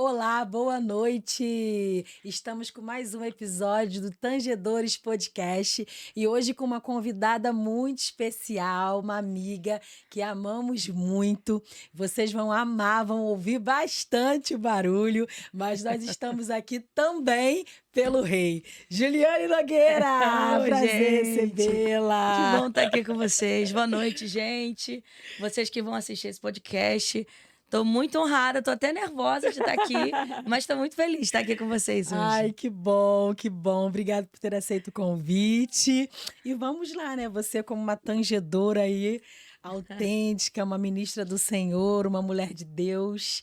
Olá, boa noite! Estamos com mais um episódio do Tangedores Podcast e hoje com uma convidada muito especial, uma amiga que amamos muito. Vocês vão amar, vão ouvir bastante barulho, mas nós estamos aqui também pelo rei. Juliane Nogueira, Ô, prazer gente, que recebê-la. bom estar aqui com vocês. Boa noite, gente. Vocês que vão assistir esse podcast. Tô muito honrada, tô até nervosa de estar aqui, mas tô muito feliz de estar aqui com vocês Ai, hoje. que bom, que bom. Obrigada por ter aceito o convite. E vamos lá, né? Você como uma tangedora aí, autêntica, uma ministra do Senhor, uma mulher de Deus,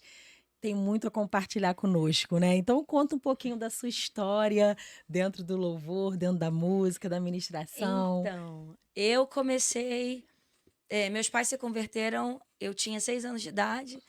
tem muito a compartilhar conosco, né? Então conta um pouquinho da sua história dentro do louvor, dentro da música, da ministração. Então, eu comecei. Meus pais se converteram, eu tinha 6 anos de idade.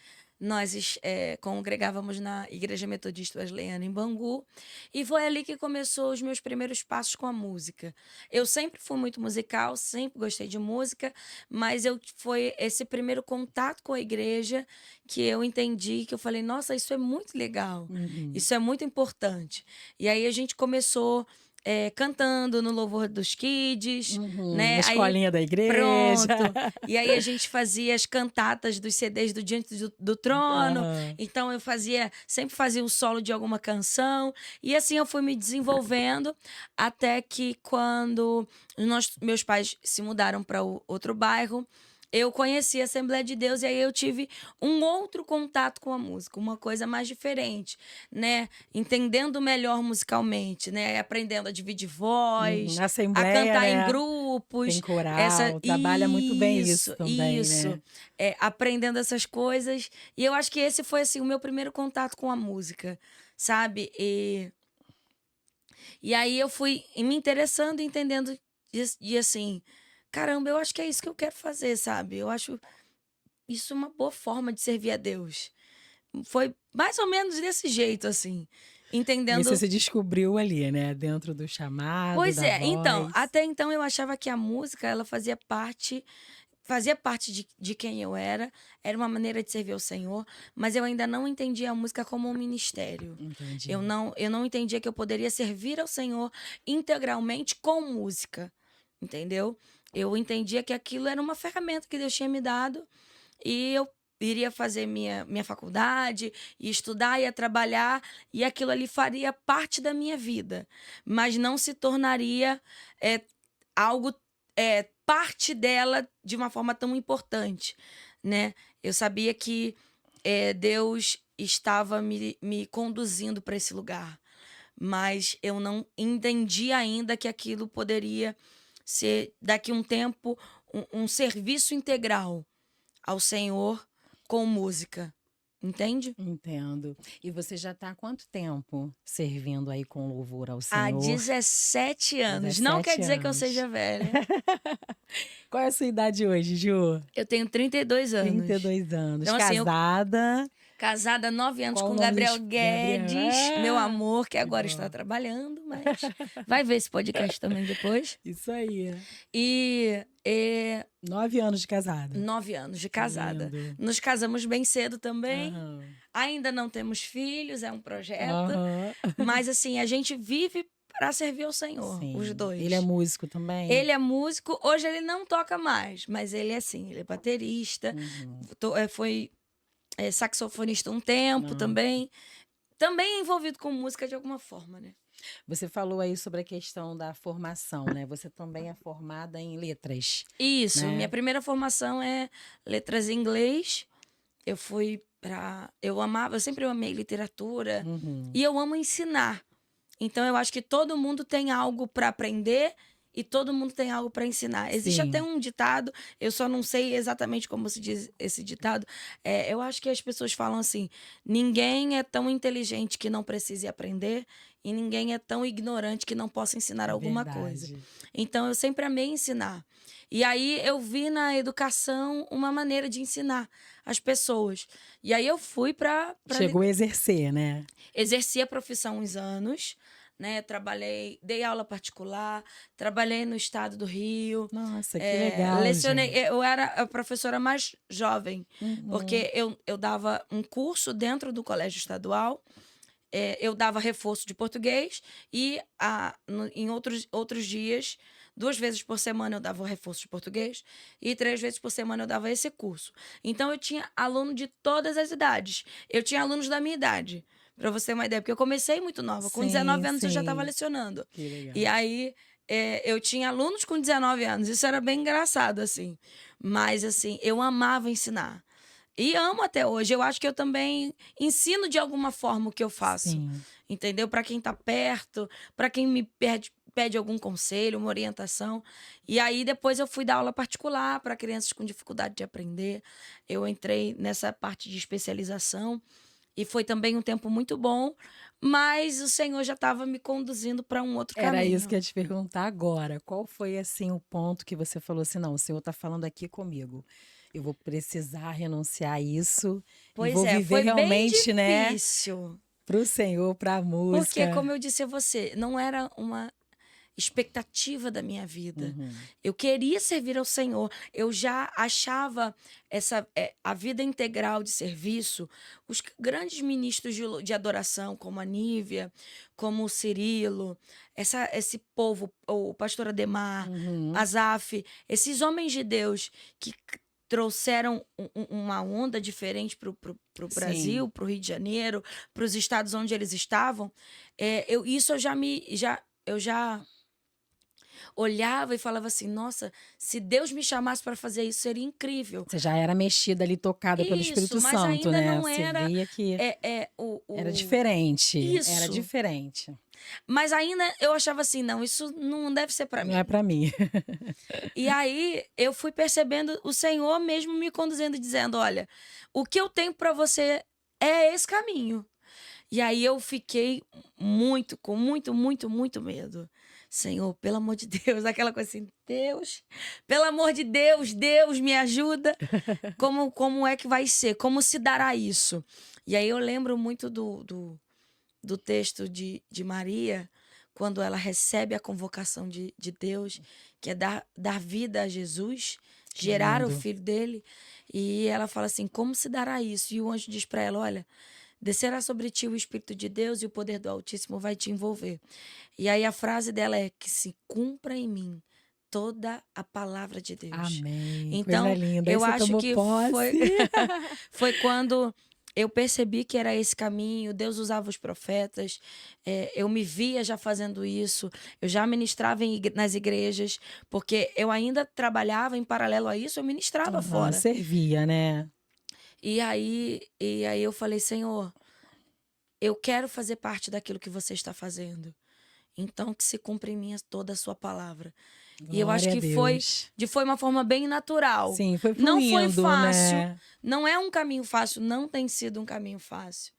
Nós congregávamos na Igreja Metodista Wesleyana em Bangu. E foi ali que começou os meus primeiros passos com a música. Eu sempre fui muito musical, sempre gostei de música, mas foi esse primeiro contato com a igreja que eu entendi, que eu falei, nossa, isso é muito legal, Uhum, isso é muito importante. E aí a gente começou cantando no louvor dos kids, uhum. Na né? Aí escolinha da igreja. pronto. E aí a gente fazia as cantatas dos CDs do Diante do Trono. Aham. Então eu sempre fazia o solo de alguma canção. E assim eu fui me desenvolvendo até que quando meus pais se mudaram para outro bairro, eu conheci a Assembleia de Deus e aí eu tive um outro contato com a música, uma coisa mais diferente, né? Entendendo melhor musicalmente, né? Aprendendo a dividir voz, Na a Assembleia, cantar em né? Tem grupos, coral, trabalha muito bem isso também, isso, né? aprendendo essas coisas. E eu acho que esse foi assim o meu primeiro contato com a música, sabe? E aí eu fui me interessando, entendendo e assim, caramba, eu acho que é isso que eu quero fazer, sabe? Eu acho isso uma boa forma de servir a Deus. Foi mais ou menos desse jeito, assim, E você entendendo. se descobriu ali, né? Dentro do chamado, Pois da é, então, voz. até então eu achava que a música, ela fazia parte de quem eu era uma maneira de servir ao Senhor, mas eu ainda não entendia a música como um ministério. Eu Entendi. não, eu não entendia que eu poderia servir ao Senhor integralmente com música, entendeu? Eu entendia que aquilo era uma ferramenta que Deus tinha me dado e eu iria fazer minha faculdade, ia estudar, ia trabalhar, e aquilo ali faria parte da minha vida, mas não se tornaria é, algo, parte dela de uma forma tão importante, né? Eu sabia que Deus estava me conduzindo para esse lugar, mas eu não entendi ainda que aquilo poderia ser, daqui a um tempo, um serviço integral ao Senhor com música, entende? Entendo. E você já está há quanto tempo servindo aí com louvor ao Há Senhor? 17 anos. Não quer 17 dizer que eu anos. seja velha. Qual é a sua idade hoje, Ju? Eu tenho 32 trinta e anos. dois anos. Então, assim, eu Casada. casada há 9 anos Qual o com nome do Gabriel Gabriel? Guedes, meu Ah, amor, que que agora está bom. trabalhando, mas vai ver esse podcast também depois. Isso aí. E 9 anos de casada. 9 anos de Que casada. lindo. Nos casamos bem cedo também. Aham. Ainda não temos filhos, é um projeto. Aham. Mas assim, a gente vive para servir ao Senhor, os Sim. Ele é dois. músico também? Ele é músico, hoje ele não toca mais, mas ele é assim, ele é baterista, Uhum. foi saxofonista um tempo Ah. também. Também é envolvido com música de alguma forma, né? Você falou aí sobre a questão da formação, né? Você também é formada em letras, Isso, minha né? primeira formação é letras em inglês. Eu sempre amei literatura Uhum. e eu amo ensinar. Então eu acho que todo mundo tem algo para aprender e todo mundo tem algo para ensinar. Existe até Sim, um ditado, eu só não sei exatamente como se diz esse ditado. Eu acho que as pessoas falam assim: ninguém é tão inteligente que não precise aprender e ninguém é tão ignorante que não possa ensinar é alguma coisa. verdade. Então eu sempre amei ensinar. E aí eu vi na educação uma maneira de ensinar as pessoas. E aí eu fui para Chegou a exercer, né? exerci a profissão uns anos, né? Dei aula particular, trabalhei no estado do Rio. Nossa, que legal, Lecionei, gente. eu era a professora mais jovem, Uhum. porque eu dava um curso dentro do colégio estadual, eu dava reforço de português e em outros dias, 2 vezes por semana eu dava o reforço de português e 3 vezes por semana eu dava esse curso. Então eu tinha aluno de todas as idades. Eu tinha alunos da minha idade, para você ter uma ideia, porque eu comecei muito nova. Com Sim, 19 anos eu já estava sim. lecionando. Que E legal. aí eu tinha alunos com 19 anos. Isso era bem engraçado, assim. Mas, assim, eu amava ensinar. E amo até hoje. Eu acho que eu também ensino de alguma forma o que eu faço. Sim. Entendeu? Para quem tá perto, para quem me pede algum conselho, uma orientação. E aí depois eu fui dar aula particular para crianças com dificuldade de aprender. Eu entrei nessa parte de especialização e foi também um tempo muito bom, mas o Senhor já estava me conduzindo para um outro Era isso que caminho. eu ia te perguntar agora. Qual foi, assim, o ponto que você falou assim: "Não, o Senhor está falando aqui comigo. Eu vou precisar renunciar a isso e Pois vou é, viver foi bem realmente, né, difícil. para o Senhor, para a Porque, música". como eu disse a você, não era uma expectativa da minha vida. Uhum. Eu queria servir ao Senhor. Eu já achava a vida integral de serviço, os grandes ministros de adoração, como a Nívia, como o Cirilo, esse povo, o pastor Ademar, Uhum. Asaf, esses homens de Deus que trouxeram uma onda diferente para o Sim. Brasil, para o Rio de Janeiro, para os estados onde eles estavam. Isso eu já olhava e falava assim: nossa, se Deus me chamasse para fazer isso, seria incrível. Você já era mexida ali, tocada pelo Isso, Espírito mas Santo, ainda né. não Você era via que era o. diferente, era Isso. diferente. Mas ainda eu achava assim: não, isso não deve ser para Não é mim. para mim. E aí eu fui percebendo o Senhor mesmo me conduzindo, dizendo: olha, o que eu tenho para você é esse caminho. E aí eu fiquei com muito, muito, muito medo. Senhor, pelo amor de Deus, aquela coisa assim, Deus, pelo amor de Deus, Deus me ajuda. Como é que vai ser? Como se dará isso? E aí eu lembro muito do texto de Maria, quando ela recebe a convocação de Deus, que é dar vida a Jesus, Que gerar o lindo. filho dele. E ela fala assim: como se dará isso? E o anjo diz para ela: olha, descerá sobre ti o Espírito de Deus e o poder do Altíssimo vai te envolver. E aí a frase dela é: que se cumpra em mim toda a palavra de Deus. Amém, coisa Então, linda. Aí eu você acho tomou que foi, posse. foi quando eu percebi que era esse caminho. Deus usava os profetas, eu me via já fazendo isso, eu já ministrava nas igrejas, porque eu ainda trabalhava em paralelo a isso, eu ministrava Aham, fora. servia, né. E aí eu falei: Senhor, eu quero fazer parte daquilo que você está fazendo. Então, que se cumpra em mim toda a sua palavra. E eu acho Glória a que foi Deus. uma forma bem natural. Sim, foi Não foi fluindo, fácil, né. não é um caminho fácil, não tem sido um caminho fácil,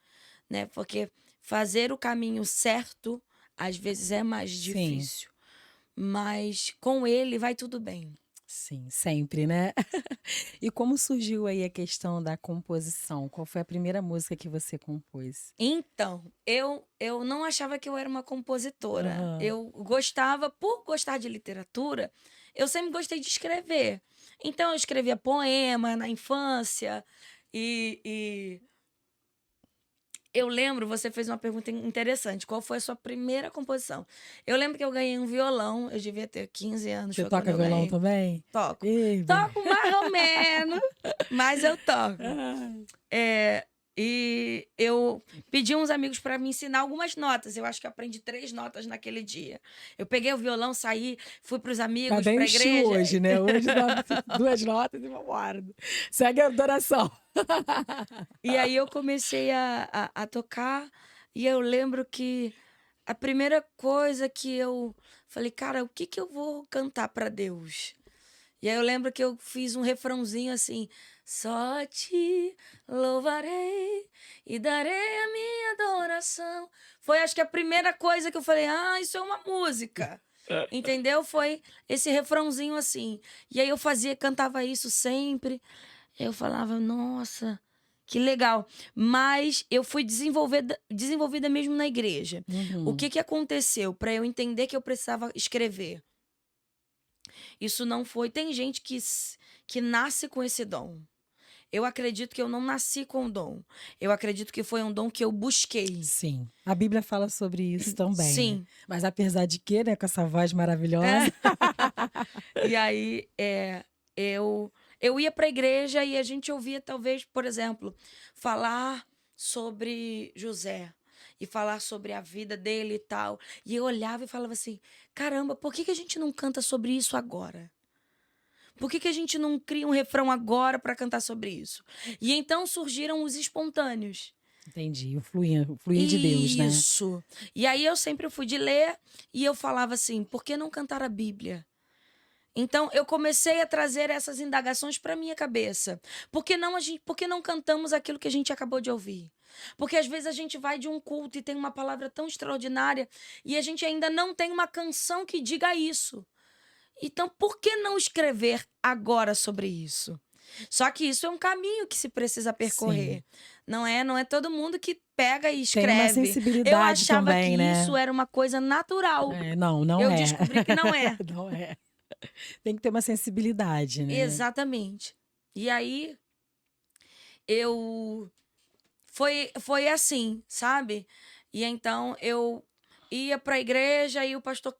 né? Porque fazer o caminho certo às vezes é mais Sim, difícil, mas com ele vai tudo bem. sim, sempre, né. E como surgiu aí a questão da composição? Qual foi a primeira música que você compôs? Então, eu não achava que eu era uma compositora. Aham. Eu gostava, por gostar de literatura, eu sempre gostei de escrever. Então, eu escrevia poema na infância e eu lembro, você fez uma pergunta interessante. Qual foi a sua primeira composição? Eu lembro que eu ganhei um violão, eu devia ter 15 anos, Você foi quando toca eu violão ganhei. também? Toco. Ih, Toco mais ou menos, mas eu toco. ai. É, e eu pedi uns amigos para me ensinar algumas notas. Eu acho que eu aprendi 3 notas naquele dia. Eu peguei o violão, saí, fui para os Tá amigos, bem o para a estilo igreja. hoje, né, hoje dá 2 notas e vambora. Segue a adoração. E aí eu comecei a tocar. E eu lembro que a primeira coisa que eu falei: cara, o que que eu vou cantar para Deus? E aí eu lembro que eu fiz um refrãozinho assim: só te louvarei e darei a minha adoração. Foi, acho que a primeira coisa que eu falei: ah, isso é uma música. Entendeu? Foi esse refrãozinho assim. E aí eu cantava isso sempre. Eu falava: nossa, que legal. Mas eu fui desenvolvida mesmo na igreja. O que aconteceu para eu entender que eu precisava escrever? Isso não foi... Tem gente que nasce com esse dom. Eu acredito que eu não nasci com o dom. Eu acredito que foi um dom que eu busquei. Sim, a Bíblia fala sobre isso também, né? Sim. Mas apesar de que, né, com essa voz maravilhosa... E aí, eu ia para a igreja e a gente ouvia, talvez, por exemplo, falar sobre José e falar sobre a vida dele e tal. E eu olhava e falava assim: caramba, por que a gente não canta sobre isso agora? Por que a gente não cria um refrão agora para cantar sobre isso? E então surgiram os espontâneos. Entendi, o fluir de Deus, né? Isso. E aí eu sempre fui de ler e eu falava assim: por que não cantar a Bíblia? Então eu comecei a trazer essas indagações para minha cabeça. Por que não cantamos aquilo que a gente acabou de ouvir? Porque às vezes a gente vai de um culto e tem uma palavra tão extraordinária e a gente ainda não tem uma canção que diga isso. Então, por que não escrever agora sobre isso? Só que isso é um caminho que se precisa percorrer. Não é todo mundo que pega e escreve. Tem uma sensibilidade eu achava também, que né? isso era uma coisa natural. Não eu é. descobri que não é. Não é. Tem que ter uma sensibilidade, né? Exatamente. E aí, eu... Foi assim, sabe? E então, eu ia para a igreja e o pastor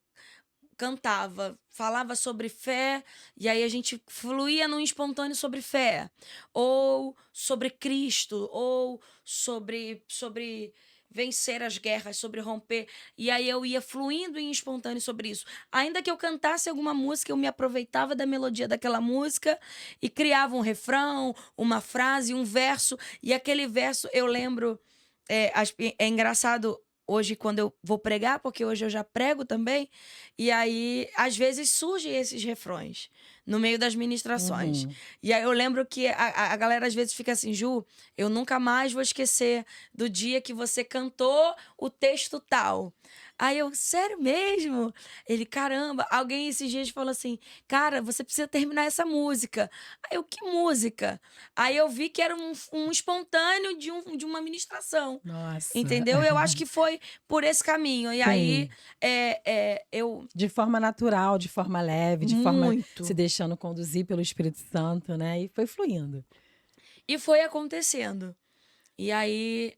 cantava, falava sobre fé, e aí a gente fluía num espontâneo sobre fé, ou sobre Cristo, ou sobre vencer as guerras, sobre romper, e aí eu ia fluindo em espontâneo sobre isso. Ainda que eu cantasse alguma música, eu me aproveitava da melodia daquela música e criava um refrão, uma frase, um verso, e aquele verso eu lembro, é engraçado hoje quando eu vou pregar, porque hoje eu já prego também, e aí às vezes surgem esses refrões no meio das ministrações. E aí eu lembro que a galera às vezes fica assim: Ju, eu nunca mais vou esquecer do dia que você cantou o texto tal. Aí eu: sério mesmo? Ele: caramba. Alguém esses dias falou assim: cara, você precisa terminar essa música. Aí eu: que música? Aí eu vi que era um espontâneo de uma ministração. Nossa. Entendeu? Eu acho que foi por esse caminho. E Sim. aí, eu... De forma natural, de forma leve, de forma Muito. se deixando conduzir pelo Espírito Santo, né? E foi fluindo. E foi acontecendo. E aí,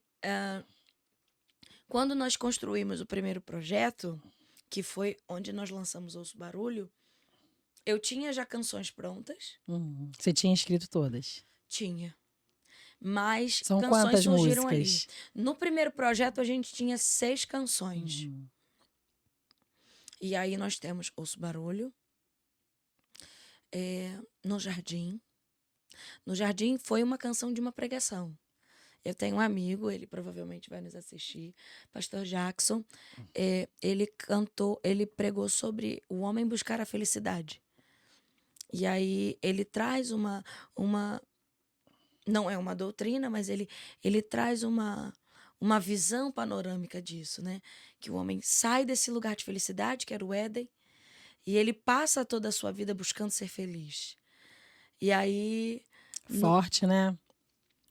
quando nós construímos o primeiro projeto, que foi onde nós lançamos Ouço Barulho, eu tinha já canções prontas. Você tinha escrito todas? Tinha. Mas São canções quantas surgiram músicas? ali. No primeiro projeto, a gente tinha 6 canções. E aí nós temos Ouço Barulho, No Jardim. No Jardim foi uma canção de uma pregação. Eu tenho um amigo, ele provavelmente vai nos assistir, Pastor Jackson. Ele pregou sobre o homem buscar a felicidade. E aí ele traz não é uma doutrina, mas ele traz uma visão panorâmica disso, né? Que o homem sai desse lugar de felicidade, que era o Éden, e ele passa toda a sua vida buscando ser feliz. E aí... Forte, né?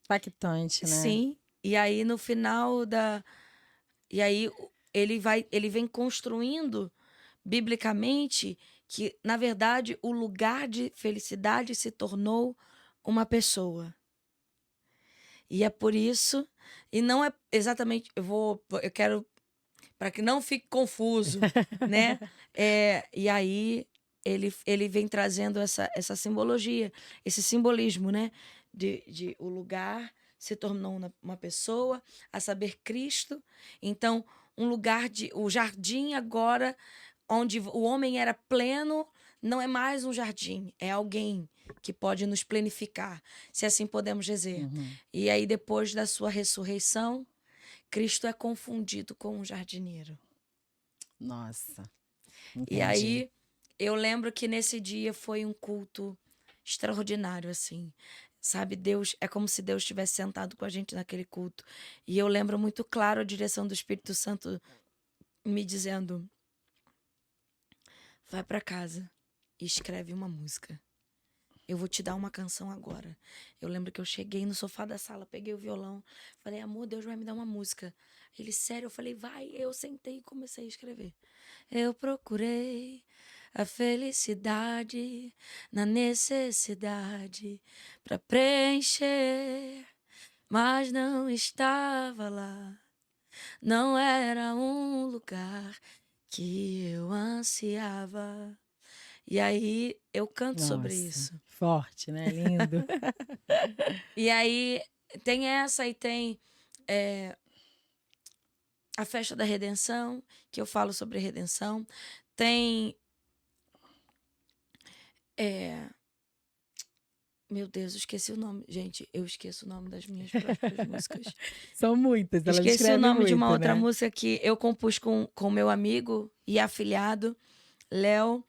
Impactante, né? Sim. E aí, no final da... E aí, ele vem construindo, biblicamente, que, na verdade, o lugar de felicidade se tornou uma pessoa. E é por isso... E não é exatamente... Eu quero... Para que não fique confuso, né? E aí, ele vem trazendo essa simbologia, esse simbolismo, né? De o lugar se tornou uma pessoa, a saber, Cristo. Então, o jardim agora, onde o homem era pleno, não é mais um jardim, é alguém que pode nos plenificar, se assim podemos dizer. E aí, depois da sua ressurreição, Cristo é confundido com um jardineiro. Nossa. Entendi. E aí, eu lembro que nesse dia foi um culto extraordinário, assim. Sabe, Deus, é como se Deus tivesse sentado com a gente naquele culto. E eu lembro muito claro a direção do Espírito Santo me dizendo: vai para casa e escreve uma música. eu vou te dar uma canção agora. Eu lembro que eu cheguei no sofá da sala, peguei o violão, falei, amor, Deus vai me dar uma música. Ele, sério? Eu falei, vai. Eu sentei e comecei a escrever. Eu procurei a felicidade na necessidade pra preencher, mas não estava lá. Não era um lugar que eu ansiava. E aí eu canto sobre Nossa, isso. forte, né? Lindo. E aí tem essa e tem a festa da redenção, que eu falo sobre redenção. Tem. Meu Deus, eu esqueci o nome. Gente, eu esqueço o nome das minhas próprias músicas. São muitas, ela Esqueci o escreve nome de uma muito, outra né? música que eu compus com meu amigo e afilhado, Léo.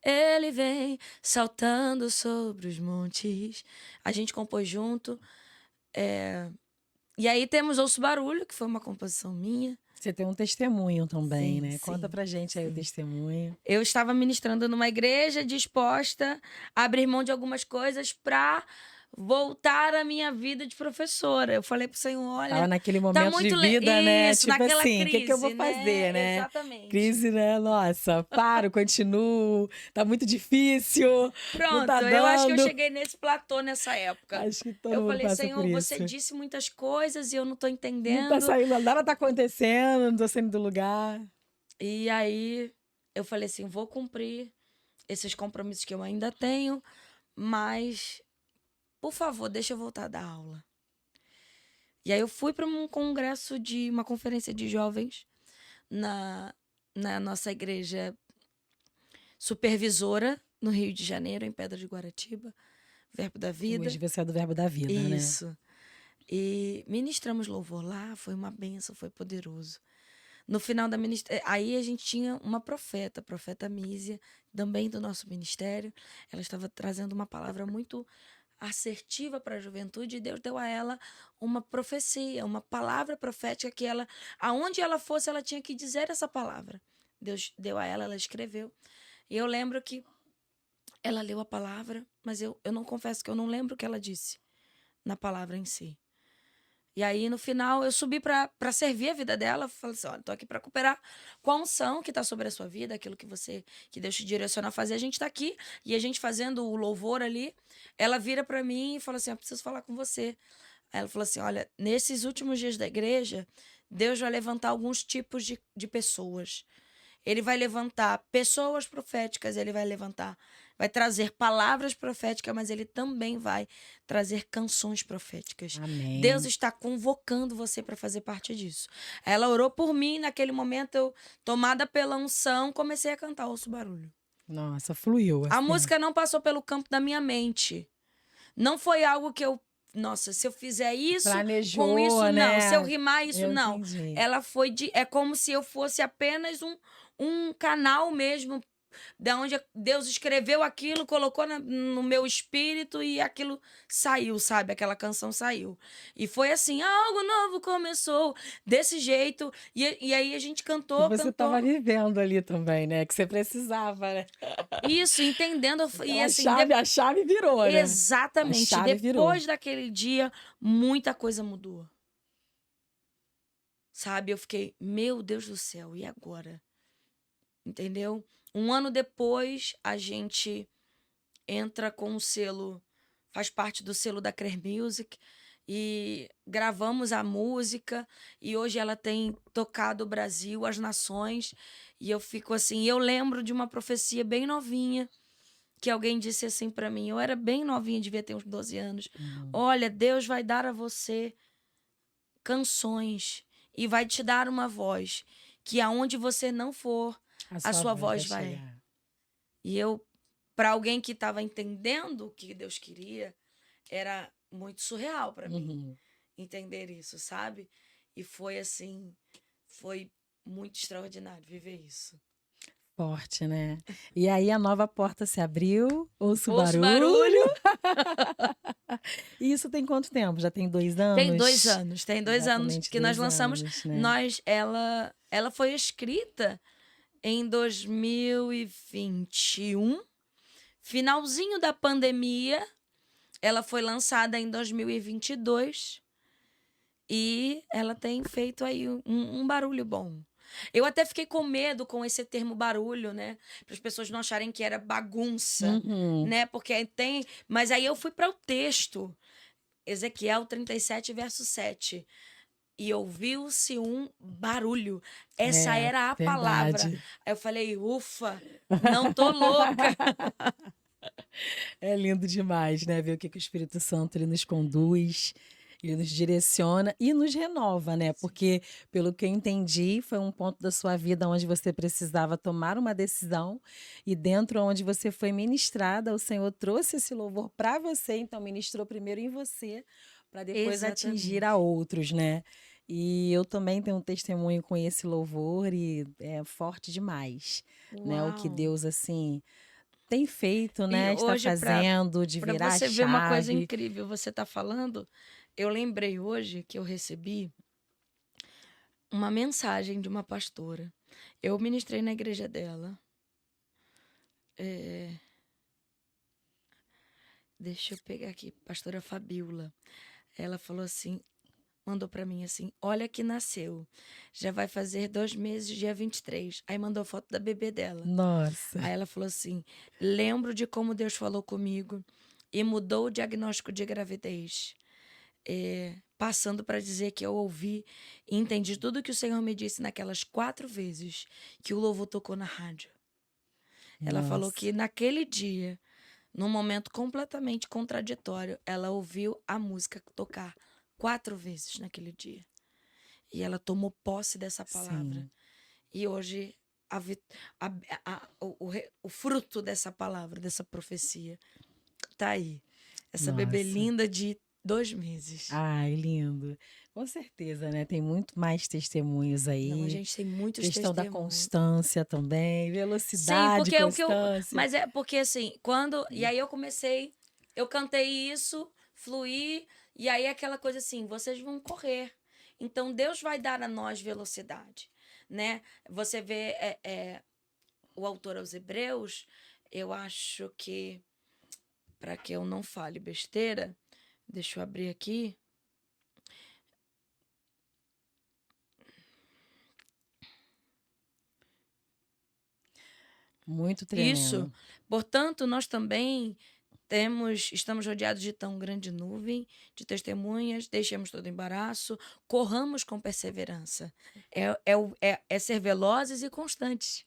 Ele vem saltando sobre os montes. A gente compôs junto. E aí temos Ouço Barulho, que foi uma composição minha. Você tem um testemunho também, Sim, né? Conta sim, pra gente aí o sim. testemunho. Eu estava ministrando numa igreja disposta a abrir mão de algumas coisas para voltar à minha vida de professora. Eu falei pro Senhor, Tava olha, naquele tá momento de muito vida, né? isso, Tipo naquela assim, o que que eu vou crise, fazer, né? né? Exatamente. Crise, né? Nossa, paro, continuo, tá muito difícil, não tá Pronto, eu acho que eu dando. cheguei nesse platô nessa época. Acho que todo Eu mundo falei, passa por Senhor, você isso. disse muitas coisas e eu não tô Não tá entendendo. saindo, nada tá acontecendo, não tô saindo do lugar. E aí eu falei assim, vou cumprir esses compromissos que eu ainda tenho, mas, por favor, deixa eu voltar a dar aula. E aí eu fui para um congresso de uma conferência de jovens na, na nossa igreja supervisora no Rio de Janeiro, em Pedra de Guaratiba, Verbo da Vida. Hoje você é do Verbo da Vida, né? Isso. E ministramos louvor lá, foi uma bênção, foi poderoso. No final da ministério, aí a gente tinha uma profeta, a profeta Mísia, também do nosso ministério. Ela estava trazendo uma palavra muito assertiva para a juventude e Deus deu a ela uma profecia, uma palavra profética que ela, aonde ela fosse, ela tinha que dizer essa palavra. Deus deu a ela, ela escreveu. E eu lembro que ela leu a palavra, mas eu não confesso que eu não lembro o que ela disse na palavra em si. E aí, no final, eu subi para servir a vida dela. Falei assim, olha, tô aqui para cooperar com a unção que tá sobre a sua vida, aquilo que Deus te direciona a fazer. A gente tá aqui e a gente fazendo o louvor ali. Ela vira para mim e fala assim, eu preciso falar com você. Aí ela falou assim, olha, nesses últimos dias da igreja, Deus vai levantar alguns tipos de pessoas. Ele vai levantar pessoas proféticas, ele vai trazer palavras proféticas, mas ele também vai trazer canções proféticas. Deus Amém. está convocando você para fazer parte disso. Ela orou por mim, naquele momento eu, tomada pela unção, comecei a cantar Ouço Barulho. Nossa, fluiu, A assim. música não passou pelo campo da minha mente. Não foi algo que eu, nossa, se eu fizer isso, Planejou, com isso, não. Se eu né? rimar isso, Eu não. entendi. Ela foi é como se eu fosse apenas um canal mesmo, da onde Deus escreveu aquilo, colocou no meu espírito e aquilo saiu, sabe? Aquela canção saiu. E foi assim, algo novo começou, desse jeito. E aí a gente E cantou, você estava cantou. vivendo ali também, né? Que você precisava, né? Isso, entendendo. E Aquela assim, chave, a chave virou, né? A exatamente. chave virou. Depois daquele dia, muita coisa mudou. Sabe? Eu fiquei, meu Deus do céu, e agora? Entendeu? Um ano depois, a gente entra com o selo, faz parte do selo da Crer Music, e gravamos a música, e hoje ela tem tocado o Brasil, as nações, e eu fico assim, eu lembro de uma profecia bem novinha, que alguém disse assim pra mim, eu era bem novinha, devia ter uns 12 anos, olha, Deus vai dar a você canções e vai te dar uma voz que aonde você não for, a sua voz vai. chegar. E eu, para alguém que estava entendendo o que Deus queria, era muito surreal para mim Uhum. entender isso, sabe? E foi assim, foi muito extraordinário viver isso. Forte, né? E aí a nova porta se abriu, ouço Ouço barulho. barulho. E isso tem quanto tempo? Já tem 2 anos? Tem 2 anos, tem 2 anos Exatamente que nós 2 lançamos. anos, né? Ela foi escrita em 2021, finalzinho da pandemia, ela foi lançada em 2022 e ela tem feito aí um barulho bom. Eu até fiquei com medo com esse termo barulho, né? Para as pessoas não acharem que era bagunça, Uhum. né? Porque tem. Mas aí eu fui para o texto, Ezequiel 37, verso 7. E ouviu-se um barulho. Essa É, era a palavra. verdade. Aí eu falei, ufa, não tô louca. É lindo demais, né? Ver o que o Espírito Santo ele nos conduz, ele nos direciona e nos renova, né? Porque, pelo que eu entendi, foi um ponto da sua vida onde você precisava tomar uma decisão e dentro onde você foi ministrada, o Senhor trouxe esse louvor para você, então ministrou primeiro em você, para depois atingir a Exatamente. outros, né? E eu também tenho um testemunho com esse louvor e é forte demais, né? O que Uau. Deus, assim, tem feito, E né, está hoje, fazendo, de para virar a você ver uma coisa chave. incrível, você tá falando, eu lembrei hoje que eu recebi uma mensagem de uma pastora. Eu ministrei na igreja dela. É, deixa eu pegar aqui, pastora Fabiola. Ela falou assim, mandou pra mim assim: olha que nasceu. Já vai fazer 2 meses, dia 23. Aí mandou foto da bebê dela. Nossa, Aí ela falou assim: lembro de como Deus falou comigo e mudou o diagnóstico de gravidez. Passando para dizer que eu ouvi e entendi tudo que o Senhor me disse naquelas 4 vezes que o louvor tocou na rádio. Ela falou nossa, que naquele dia, num momento completamente contraditório, ela ouviu a música tocar 4 vezes naquele dia. E ela tomou posse dessa palavra. sim, E hoje a vi- o fruto dessa palavra, dessa profecia, tá aí. Essa bebê nossa. linda de 2 meses. Ai, lindo. Com certeza, né, tem muito mais testemunhos Não, a aí, gente tem muitos questão da testemunhos. constância também, Sim, velocidade, porque é o que eu. constância. Mas é porque assim, quando. E aí eu comecei, eu cantei isso, fluí, e aí aquela coisa assim, vocês vão correr. Então Deus vai dar a nós velocidade, né? Você vê o autor aos Hebreus, eu acho que, para que eu não fale besteira, deixa eu abrir aqui. Muito Isso. tremendo. Portanto, nós também estamos rodeados de tão grande nuvem de testemunhas, deixemos todo embaraço, corramos com perseverança. É ser velozes e constantes,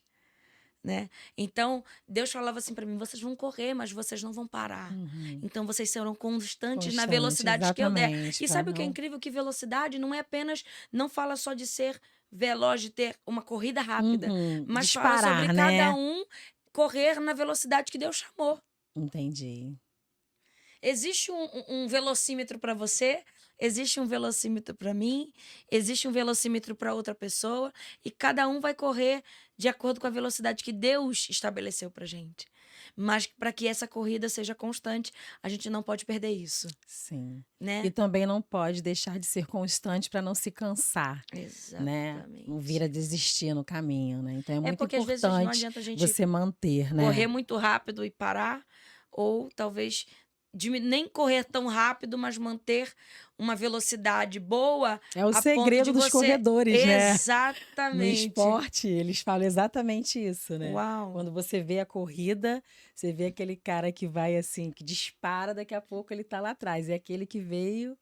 né? Então, Deus falava assim para mim: vocês vão correr, mas vocês não vão parar. Uhum. Então, vocês serão constantes na Constante, velocidade que eu der. exatamente, E para sabe o que é não. incrível? Que velocidade não é apenas, não fala só de ser veloz, de ter uma corrida rápida, Uhum. mas fala sobre Disparar, cada né? um correr na velocidade que Deus chamou. Entendi. Existe um velocímetro para você, existe um velocímetro para mim, existe um velocímetro para outra pessoa, e cada um vai correr de acordo com a velocidade que Deus estabeleceu para gente. Mas para que essa corrida seja constante, a gente não pode perder isso, Sim. E né? também não pode deixar de ser constante para não se cansar, né? Não vir a Exatamente. desistir no caminho, né? Então é É muito porque às vezes não importante adianta a gente você manter, correr né? muito rápido e parar, ou talvez nem correr tão rápido, mas manter uma velocidade boa É o a ponto segredo de dos você. corredores, né? No Exatamente. esporte, eles falam exatamente isso, né? Uau! Quando você vê a corrida, você vê aquele cara que vai assim, que dispara, daqui a pouco ele tá lá atrás. É aquele que veio,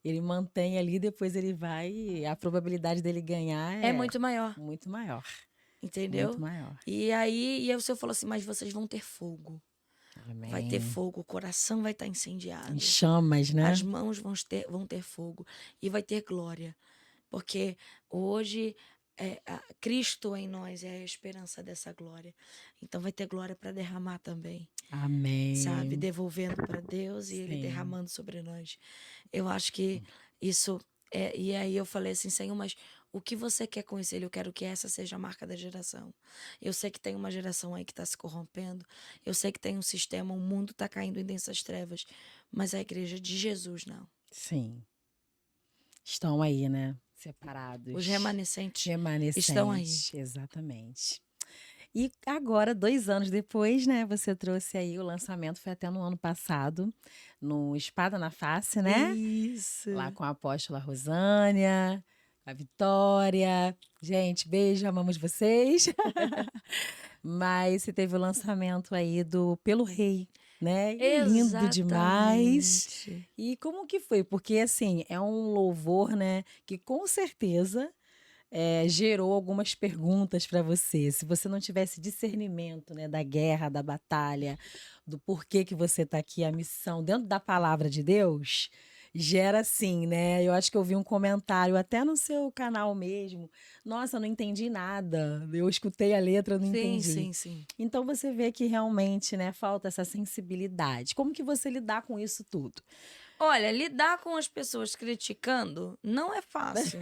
ele mantém ali, depois ele vai, e a probabilidade dele ganhar É é muito maior, muito maior, muito entendeu? maior. E aí o senhor falou assim: mas vocês vão ter fogo. Vai ter Amém. fogo, o coração vai estar Em incendiado, chamas, as né? mãos vão ter fogo e vai ter glória. Porque hoje Cristo em nós é a esperança dessa glória. Então vai ter glória para derramar também, sabe? Amém. Devolvendo para Deus e Ele Sim. derramando sobre nós. Eu acho que isso e aí eu falei assim, Senhor, mas o que você quer com isso? Eu quero que essa seja a marca da geração. Eu sei que tem uma geração aí que está se corrompendo. Eu sei que tem um sistema, o mundo está caindo em densas trevas. Mas a igreja de Jesus, não. Sim. Estão aí, né? Os Separados. remanescentes estão aí. Remanescentes, exatamente. E agora, 2 anos depois, né, você trouxe aí o lançamento, foi até no ano passado, no Espada na Face, né? Lá Isso. com a apóstola Rosânia, a Vitória. Gente, beijo, amamos vocês. Mas você teve o lançamento aí do Pelo Rei, né? E lindo demais. Exatamente. E como que foi? Porque, assim, é um louvor, né, que com certeza gerou algumas perguntas para você. Se você não tivesse discernimento, né, da guerra, da batalha, do porquê que você está aqui, a missão dentro da palavra de Deus, gera assim, né? Eu acho que eu vi um comentário até no seu canal mesmo. Nossa, não entendi nada. Eu escutei a letra, não Sim, entendi. sim, sim. Então você vê que realmente, né, falta essa sensibilidade. Como que você lidar com isso tudo? Olha, lidar com as pessoas criticando não é fácil.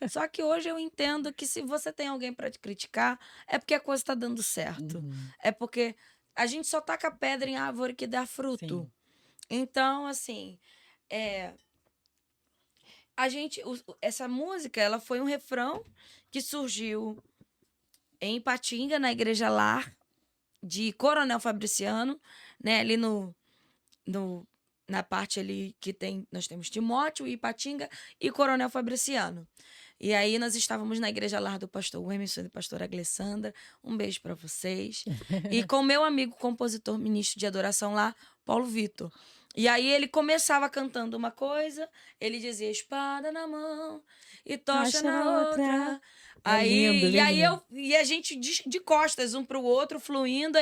Só que hoje eu entendo que se você tem alguém para te criticar, é porque a coisa está dando certo. Uhum, É porque a gente só taca pedra em árvore que dá fruto. sim. Então, assim, é, essa música, ela foi um refrão que surgiu em Ipatinga, na Igreja Lar de Coronel Fabriciano, né, ali no, na parte ali que tem, nós temos Timóteo, Ipatinga e Coronel Fabriciano. E aí nós estávamos na Igreja Lar do pastor Emerson e da pastora Alessandra. Um beijo para vocês. E com meu amigo compositor, ministro de adoração lá, Paulo Vitor. E aí ele começava cantando uma coisa, ele dizia espada na mão e tocha Acha na na outra. outra. É lindo, lindo. E a gente de costas um para o outro, fluindo,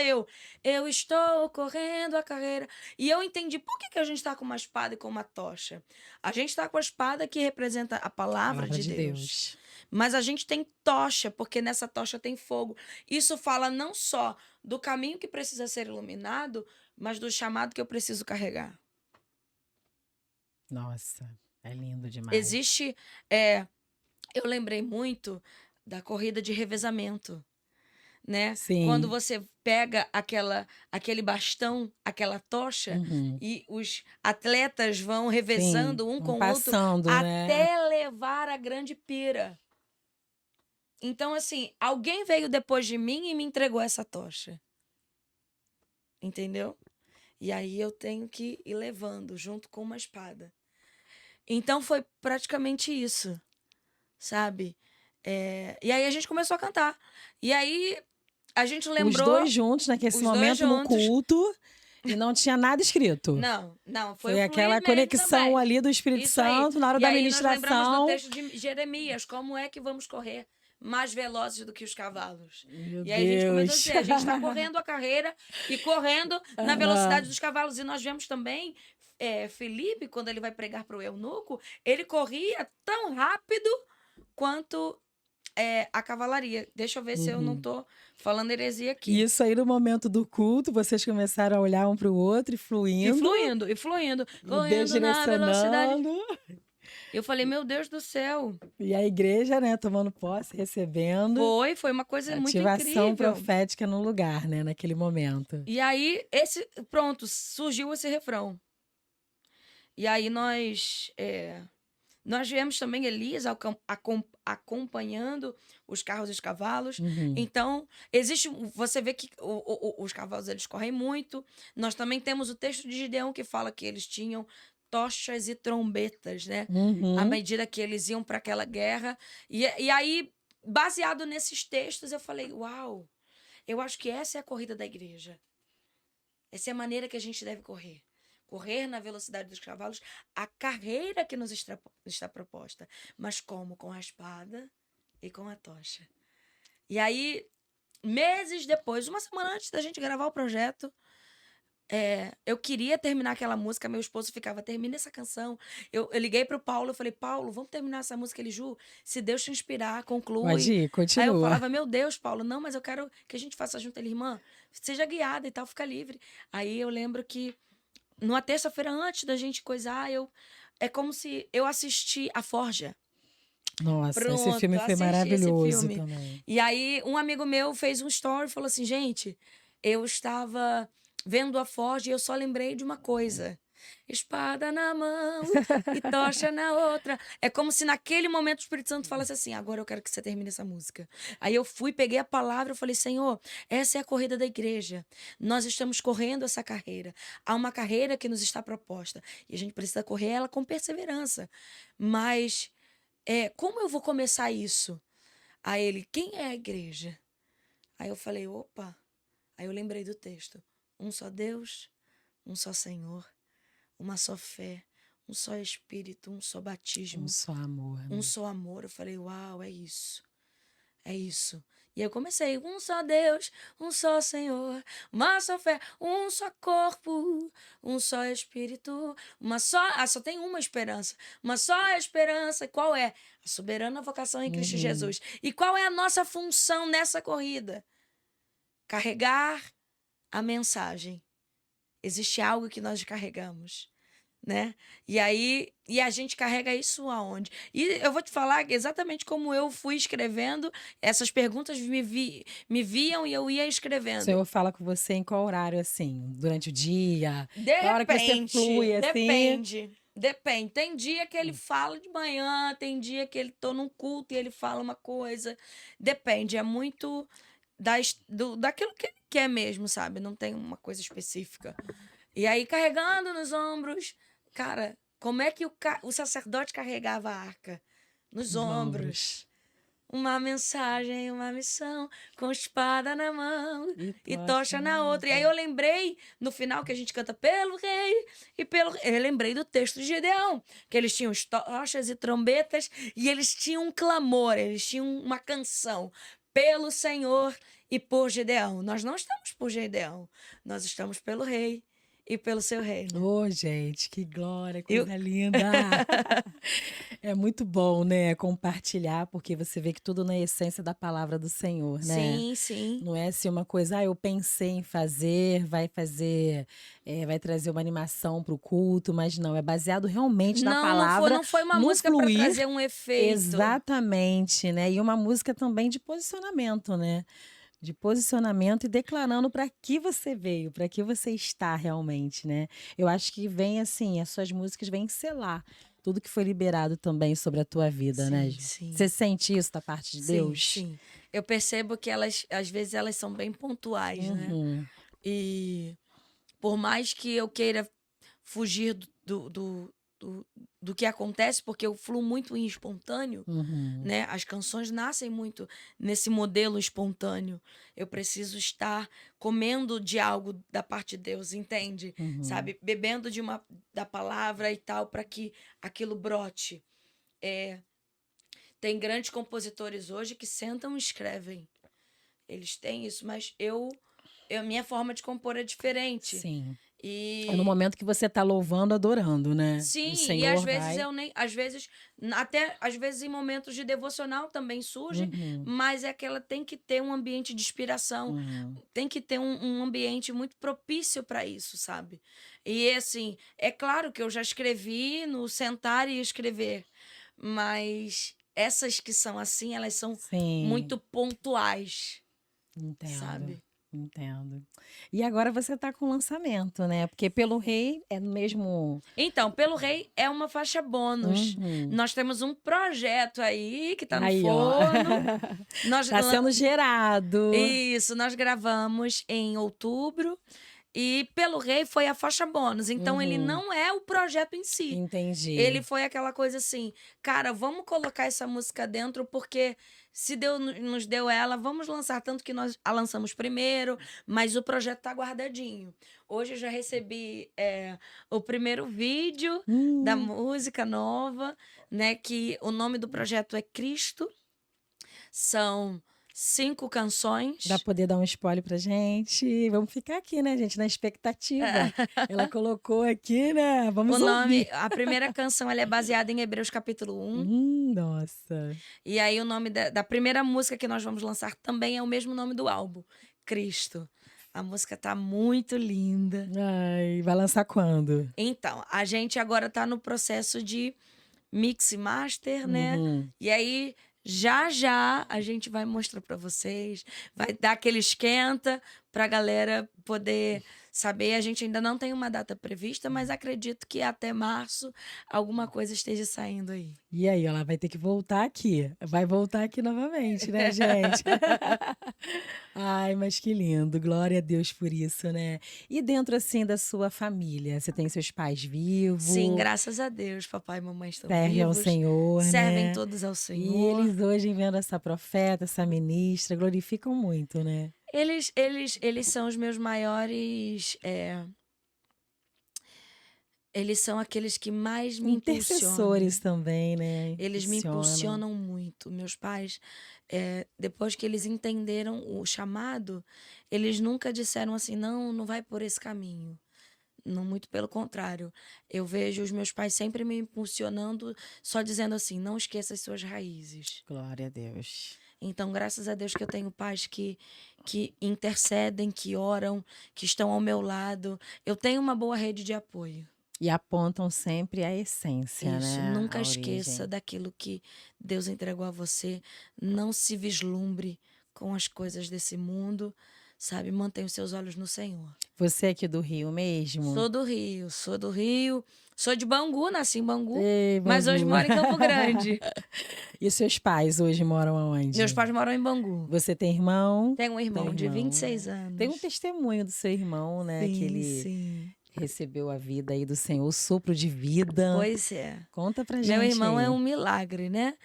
eu estou correndo a carreira. E eu entendi por que a gente está com uma espada e com uma tocha. A gente está com a espada que representa a palavra Palavra de de Deus. Deus. Mas a gente tem tocha, porque nessa tocha tem fogo. Isso fala não só do caminho que precisa ser iluminado, mas do chamado que eu preciso carregar. Nossa, é lindo demais. Existe. Eu lembrei muito da corrida de revezamento, né? Quando Sim. você pega aquele bastão, aquela tocha, Uhum. e os atletas vão Sim. revezando um Vão com o outro passando, né? até levar a grande pira. Então, assim, alguém veio depois de mim e me entregou essa tocha. Entendeu? E aí eu tenho que ir levando junto com uma espada. Então foi praticamente isso, sabe? E aí a gente começou a cantar. E aí a gente Os lembrou dois juntos naquele os dois momento no juntos. culto e não tinha nada escrito. Não, não, foi o Foi aquela fluir mesmo conexão também. ali do Espírito Isso aí. Santo na hora E da aí nós lembramos do ministração. texto de Jeremias, como é que vamos correr mais velozes do que os cavalos. Meu E aí a gente começou a Deus. dizer, a gente está correndo a carreira e correndo na Aham. velocidade dos cavalos. E nós vemos também Felipe, quando ele vai pregar para o eunuco, ele corria tão rápido quanto a cavalaria. Deixa eu ver se eu não Uhum. estou falando heresia E aqui. isso aí no momento do culto, vocês começaram a olhar um para o outro E fluindo, e Deus correndo na velocidade. direcionando. Eu falei, meu Deus do céu. E a igreja, né, tomando posse, recebendo. Foi uma coisa muito Ativação incrível. profética no lugar, né, naquele momento. E aí, pronto, surgiu esse refrão. E aí nós vemos também Elias acompanhando os carros e os cavalos. Uhum. Então, você vê que os cavalos eles correm muito. Nós também temos o texto de Gideão que fala que eles tinham tochas e trombetas, né? À Uhum. medida que eles iam para aquela guerra. E aí, baseado nesses textos, eu falei, uau, eu acho que essa é a corrida da igreja. Essa é a maneira que a gente deve correr. Correr na velocidade dos cavalos, a carreira que nos está proposta. Mas como? Com a espada e com a tocha. E aí, meses depois, uma semana antes da gente gravar o projeto, eu queria terminar aquela música, meu esposo ficava, termina essa canção. Eu liguei pro Paulo, eu falei, Paulo, vamos terminar essa música? Ele, Ju, se Deus te inspirar, conclui. Pode ir, Aí eu continua. falava, meu Deus, Paulo, não, mas eu quero que a gente faça junto. Ele, irmã, seja guiada e tal, fica livre. Aí eu lembro que numa terça-feira antes da gente coisar, é como se eu assisti a Forja. Nossa, esse Pronto, filme foi assisti esse maravilhoso filme. também. E aí um amigo meu fez um story e falou assim, gente, eu estava vendo a Forja e eu só lembrei de uma coisa. espada na mão e tocha na outra. É como se naquele momento o Espírito Santo falasse assim: agora eu quero que você termine essa música. Aí eu fui, peguei a palavra e falei: Senhor, essa é a corrida da igreja. Nós estamos correndo essa carreira. Há uma carreira que nos está proposta e a gente precisa correr ela com perseverança. Mas como eu vou começar isso? Aí ele: quem é a igreja? Aí eu falei: opa. Aí eu lembrei do texto: um só Deus, um só Senhor, uma só fé, um só Espírito, um só Um batismo, só amor, um né? só amor. Eu falei: uau, é isso. É isso. E eu comecei: um só Deus, um só Senhor, uma só fé, um só corpo, um só Espírito, uma só. Ah, só tem uma esperança. Uma só esperança. Qual é? A soberana vocação em Cristo Uhum. Jesus. E qual é a nossa função nessa corrida? Carregar a mensagem. Existe algo que nós carregamos, né? E a gente carrega isso aonde? E eu vou te falar que exatamente como eu fui escrevendo, essas perguntas me viam e eu ia O escrevendo. Senhor fala com você em qual horário, assim? Durante o dia? De Na hora que você repente, flui, assim? depende. Tem dia que ele fala de manhã, tem dia que ele tô num culto e ele fala uma coisa. Depende, é muito daquilo que ele quer mesmo, sabe? Não tem uma coisa específica. E aí, carregando nos ombros, cara, como é que o sacerdote carregava a arca? Nos Nos ombros. ombros. Uma mensagem, uma missão, com espada na mão E e tocha tocha na na outra. E aí outra. eu lembrei, no final, que a gente canta pelo rei e pelo rei. Eu lembrei do texto de Gedeão, que eles tinham tochas e trombetas e eles tinham um clamor, eles tinham uma canção pelo Senhor e por Gedeão. Nós não estamos por Gedeão, nós estamos pelo rei e pelo seu reino. Ô, gente, que glória, E coisa linda! É muito bom, né, compartilhar, porque você vê que tudo na essência da palavra do Senhor, né? sim, sim. Não é assim uma coisa, eu pensei em fazer, vai trazer uma animação para o culto, mas não, é baseado realmente na Não, palavra, não foi uma no música para fluir, trazer um efeito. exatamente, né? E uma música também de posicionamento, né? De posicionamento e declarando para que você veio, para que você está realmente, né? Eu acho que vem assim, as suas músicas vêm selar tudo que foi liberado também sobre a tua vida, né? Sim, sim. Você sente isso da parte de Sim, Deus? sim. Eu percebo que elas, às vezes, elas são bem pontuais, né? Uhum, E por mais que eu queira fugir do, do que acontece, porque eu fluo muito em espontâneo, uhum, né? As canções nascem muito nesse modelo espontâneo. Eu preciso estar comendo de algo da parte de Deus, entende? uhum. Sabe? Bebendo da palavra e tal, para que aquilo brote. É, tem grandes compositores hoje que sentam e escrevem. Eles têm isso, mas minha forma de compor é diferente. Sim. É no E momento que você está louvando, adorando, né? E o sim, e às Senhor vezes vai. eu nem, às vezes, até às vezes em momentos de devocional também surge, Uhum, mas é que ela tem que ter um ambiente de inspiração, uhum. tem que ter um ambiente muito propício para isso, sabe? E assim, é claro que eu já escrevi no sentar e escrever, mas essas que são assim, elas são Sim, muito pontuais, entendo. sabe? Entendo. E agora você está com lançamento, né? Porque pelo rei é no mesmo. Então, Pelo Rei é uma faixa bônus. Uhum. Nós temos um projeto aí que está no Aí, ó. forno. Nós, Tá sendo gerado. isso, nós gravamos em outubro e Pelo Rei foi a faixa bônus. Então, ele Uhum. não é o projeto em si. Entendi. Ele foi aquela coisa assim, cara, vamos colocar essa música dentro porque se Deus nos deu ela, vamos lançar. Tanto que nós a lançamos primeiro, mas o projeto tá guardadinho. Hoje eu já recebi o primeiro vídeo da Hum. música nova, né? Que o nome do projeto é Cristo. São 5 Dá canções. poder dar um spoiler pra gente? Vamos ficar aqui, né, gente, na expectativa. Ela colocou aqui, né? O Vamos nome, ouvir. a primeira canção ela é baseada em Hebreus capítulo 1. Nossa. E aí o nome da primeira música que nós vamos lançar também é o mesmo nome do álbum, Cristo. A música tá muito linda. Ai, vai lançar quando? Então, a gente agora tá no processo de mix e master, né? Uhum. E aí já já a gente vai mostrar para vocês, vai dar aquele esquenta pra galera poder saber. A gente ainda não tem uma data prevista, mas acredito que até março alguma coisa esteja saindo aí. E aí, ela vai ter que voltar aqui. Vai voltar aqui novamente, né, gente? Ai, mas que lindo. Glória a Deus por isso, né? E dentro, assim, da sua família, você tem seus pais Sim, vivos, graças a Deus, papai e mamãe estão servem ao vivos, Senhor, servem né? todos ao E Senhor. eles hoje, vendo essa profeta, essa ministra, glorificam muito, né? Eles são os meus maiores. Eles são aqueles que mais me impulsionam. Intercessores também, né? Eles me Impulsionam. impulsionam muito. Meus pais, depois que eles entenderam o chamado, eles nunca disseram assim: não, não vai por esse caminho. Não, muito pelo contrário. Eu vejo os meus pais sempre me impulsionando, só dizendo assim: não esqueça as suas raízes. Glória a Deus. Então, graças a Deus que eu tenho pais que intercedem, que oram, que estão ao meu lado. Eu tenho uma boa rede de apoio. E apontam sempre a essência, Isso, né? nunca A esqueça origem. daquilo que Deus entregou a você. Não se vislumbre com as coisas desse mundo, sabe? Mantenha os seus olhos no Senhor. Você é aqui do Rio mesmo? Sou do Rio, sou de Bangu, nasci em Bangu, Ei, mas hoje Bangu. moro em Campo Grande. E seus pais hoje moram Meus aonde? pais moram em Bangu. Você tem irmão? Tenho um Tem irmão de irmão, 26 né? Tem um anos. testemunho do seu irmão, né? Que Sim, ele sim. recebeu a vida aí do Senhor, o sopro de vida. Pois é. Conta pra Meu gente irmão é aí. um milagre, né?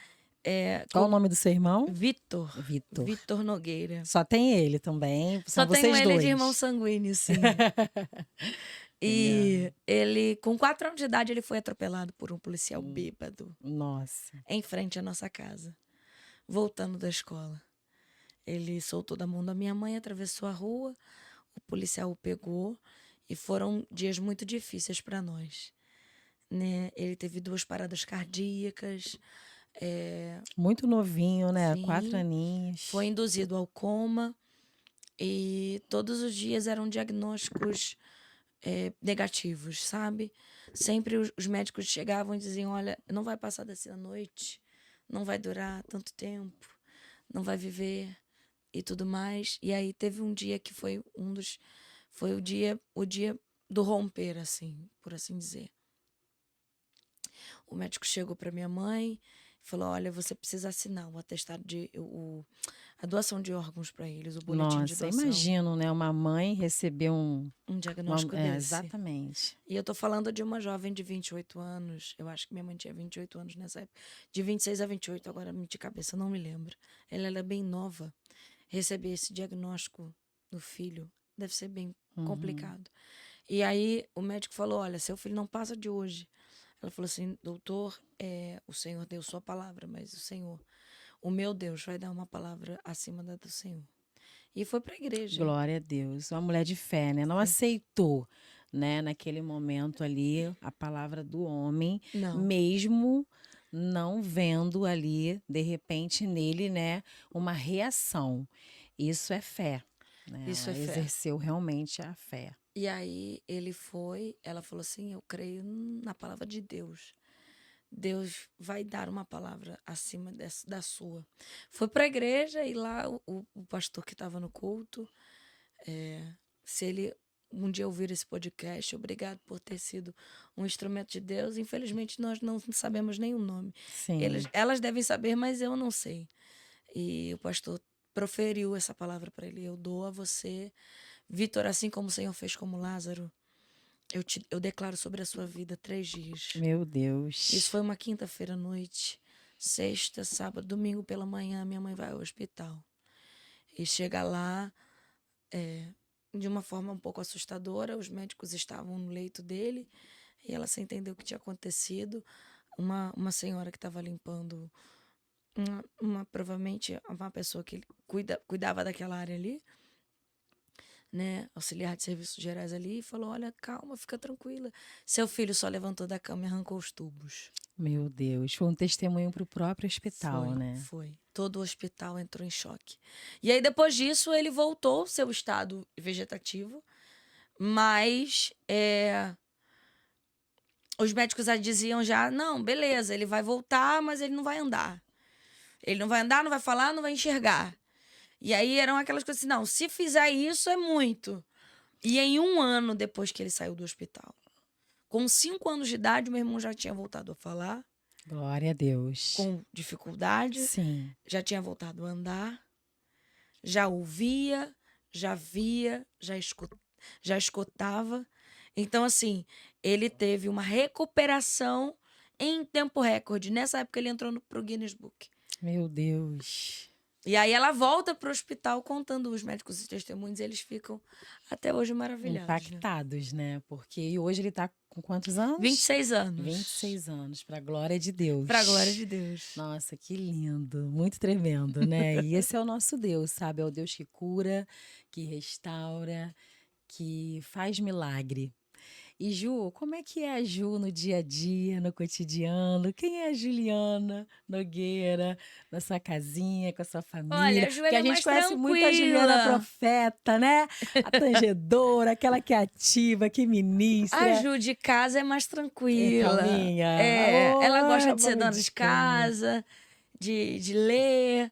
Qual o nome do seu irmão? Vitor. Vitor. Vitor Nogueira. Só tem ele também. São Só tenho vocês ele dois. de irmão sanguíneo, sim. Legal. E ele, com 4 anos de idade, ele foi atropelado por um policial bêbado Nossa. em frente à nossa casa, voltando da escola. Ele soltou da mão da minha mãe, atravessou a rua, o policial o pegou e foram dias muito difíceis para nós, né? Ele teve 2 paradas cardíacas, Muito novinho, né? 4 sim, aninhos. foi induzido ao coma e todos os dias eram diagnósticos negativos, sabe? Sempre os médicos chegavam e diziam: olha, não vai passar dessa noite, não vai durar tanto tempo, não vai viver e tudo mais. E aí teve um dia que foi foi o dia do romper, assim, por assim dizer. O médico chegou para minha mãe e falou: olha, você precisa assinar o atestado a doação de órgãos para eles, o boletim de Nossa, doação. imagino, né? Uma mãe receber Um diagnóstico desse. Exatamente. E eu tô falando de uma jovem de 28 anos. Eu acho que minha mãe tinha 28 anos nessa época. De 26 a 28, agora de cabeça, eu não me lembro. Ela é bem nova. Receber esse diagnóstico do filho deve ser bem complicado. E aí o médico falou: olha, seu filho não passa de hoje. Ela falou assim: doutor, o Senhor deu sua palavra, mas o meu Deus vai dar uma palavra acima da do Senhor. E foi para a igreja. Glória a Deus. Uma mulher de fé, né? Não aceitou, né, naquele momento ali, a palavra do homem, Não. mesmo não vendo ali, de repente, nele, né, uma reação. Isso é fé, né? Isso Ela é fé. exerceu realmente a fé. E aí ela falou assim: eu creio na palavra de Deus. Deus vai dar uma palavra acima da sua. Foi para a igreja e lá o pastor que estava no culto, se ele um dia ouvir esse podcast, obrigado por ter sido um instrumento de Deus. Infelizmente, nós não sabemos nem o nome. Sim. Elas devem saber, mas eu não sei. E o pastor proferiu essa palavra para ele: eu dou a você, Vitor, assim como o Senhor fez como Lázaro. Eu declaro sobre a sua vida 3 dias. Meu Deus. Isso foi uma quinta-feira à noite. Sexta, sábado, domingo pela manhã, minha mãe vai ao hospital. E chega lá, de uma forma um pouco assustadora. Os médicos estavam no leito dele e ela sem entender o que tinha acontecido. Uma senhora que estava limpando, provavelmente uma pessoa que cuidava daquela área ali, né, auxiliar de serviços gerais ali, e falou: olha, calma, fica tranquila. Seu filho só levantou da cama e arrancou os tubos. Meu Deus, foi um testemunho para o próprio hospital, Foi, né? foi. Todo o hospital entrou em choque. E aí, depois disso, ele voltou ao seu estado vegetativo, mas os médicos já diziam já: não, beleza, ele vai voltar, mas ele não vai andar. Ele não vai andar, não vai falar, não vai enxergar. E aí eram aquelas coisas assim: não, se fizer isso é muito. E em 1 ano depois que ele saiu do hospital, com 5 anos de idade, meu irmão já tinha voltado a falar, Glória a Deus. com dificuldade, Sim. já tinha voltado a andar, já ouvia, já via, já escutava. Então, assim, ele teve uma recuperação em tempo recorde. Nessa época, ele entrou pro Guinness Book. Meu Deus. E aí ela volta pro hospital contando os médicos e testemunhos, e eles ficam até hoje maravilhados. Né? Impactados, né? Porque hoje ele tá com quantos anos? 26 anos. 26 anos, pra glória de Deus. Pra glória de Deus. Nossa, que lindo, muito tremendo, né? E esse é o nosso Deus, sabe? É o Deus que cura, que restaura, que faz milagre. E Ju, como é que é a Ju no dia a dia, no cotidiano? Quem é a Juliana Nogueira na sua casinha, com a sua família? Olha, a Ju, Porque ela a é gente mais conhece muito a Juliana tranquila. profeta, né? A tangedora, aquela que é ativa, que A ministra. Ju de casa é mais É tranquila. calminha. Ela gosta Oh, de ser dona de de calma. casa, de ler,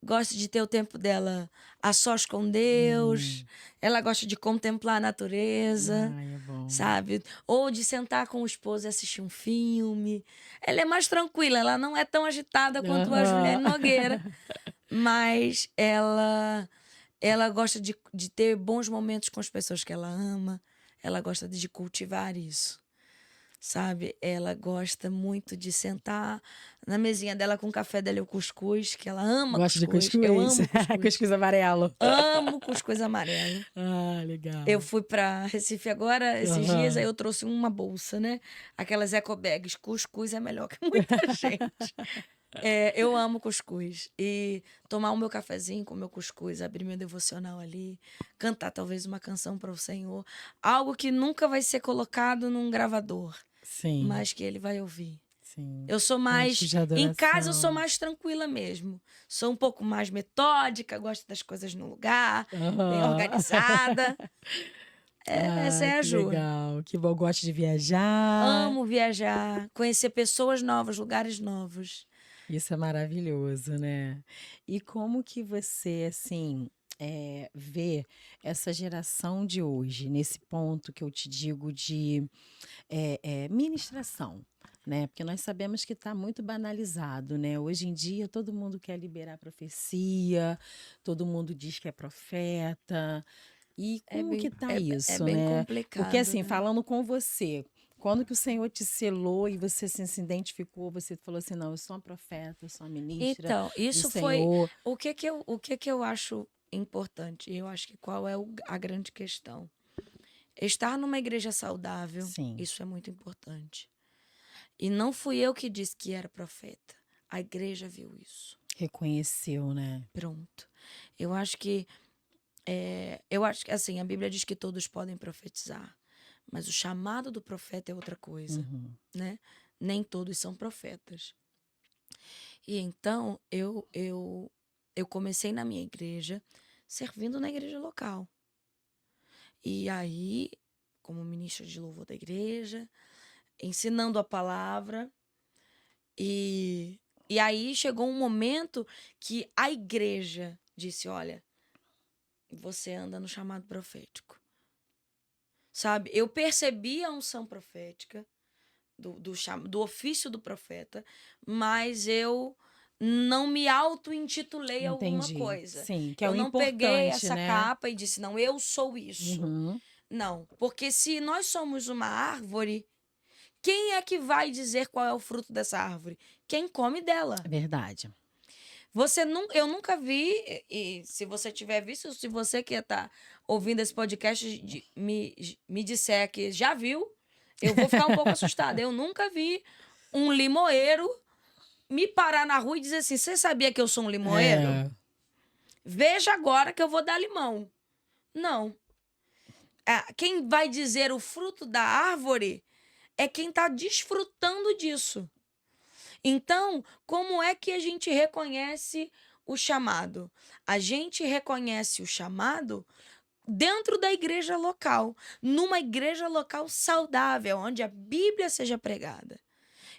gosta de ter o tempo dela a sós com Deus. Ela gosta de contemplar a natureza, Ai, é bom. sabe? Ou de sentar com o esposo e assistir um filme. Ela é mais tranquila, ela não é tão agitada quanto a Juliane Nogueira, mas ela gosta de ter bons momentos com as pessoas que ela ama. Ela gosta de cultivar isso, sabe? Ela gosta muito de sentar na mesinha dela com o café dela e o cuscuz, que ela ama Gosta de cuscuz. cuscuz? Eu amo cuscuz. Cuscuz amarelo. Amo cuscuz amarelo. Ah, legal. Eu fui pra Recife agora, esses dias, aí eu trouxe uma bolsa, né? Aquelas eco bags. Cuscuz é melhor que muita gente. Eu amo cuscuz. E tomar o meu cafezinho com o meu cuscuz, abrir meu devocional ali, cantar talvez uma canção para o Senhor. Algo que nunca vai ser colocado num gravador, Sim, mas que ele vai ouvir. sim. Eu sou Cantos mais. de Em casa eu sou adoração. mais tranquila mesmo. Sou um pouco mais metódica, gosto das coisas no lugar, bem Aham. organizada. Essa é a Que Ju. legal. Que bom, gosto de viajar. Amo viajar, conhecer pessoas novas, lugares novos. Isso é maravilhoso, né? E como que você, assim, vê essa geração de hoje, nesse ponto que eu te digo de ministração, né? Porque nós sabemos que está muito banalizado, né? Hoje em dia todo mundo quer liberar profecia, todo mundo diz que é profeta. E como que tá É isso, bem né? Porque complicado, assim, né? falando com você, quando que o Senhor te selou e você assim, se identificou, você falou assim, não, eu sou uma profeta, eu sou uma ministra Então, do isso foi Senhor. o que que eu acho importante. Eu acho que qual é a grande questão? Estar numa igreja saudável, Sim, isso é muito importante. E não fui eu que disse que era profeta. A igreja viu isso. reconheceu, né? Pronto. Eu acho que assim, a Bíblia diz que todos podem profetizar, mas o chamado do profeta é outra coisa, Uhum. né? Nem todos são profetas. E então eu comecei na minha igreja, servindo na igreja local. E aí, como ministra de louvor da igreja, ensinando a palavra. E aí chegou um momento que a igreja disse: olha, você anda no chamado profético. Sabe? Eu percebi a unção profética do ofício do profeta, mas eu não me auto-intitulei alguma Entendi. coisa. Sim, que é Eu o não peguei importante, essa né? capa e disse, não, eu sou isso. Uhum. Não, porque se nós somos uma árvore, quem é que vai dizer qual é o fruto dessa árvore? Quem come dela. É verdade. Eu nunca vi, e se você tiver visto, se você que está ouvindo esse podcast me disser que já viu, eu vou ficar um pouco assustada. Eu nunca vi um limoeiro me parar na rua e dizer assim, você sabia que eu sou um limoeiro? É, Veja agora que eu vou dar limão. Não. Quem vai dizer o fruto da árvore é quem está desfrutando disso. Então, como é que a gente reconhece o chamado? A gente reconhece o chamado dentro da igreja local, numa igreja local saudável, onde a Bíblia seja pregada.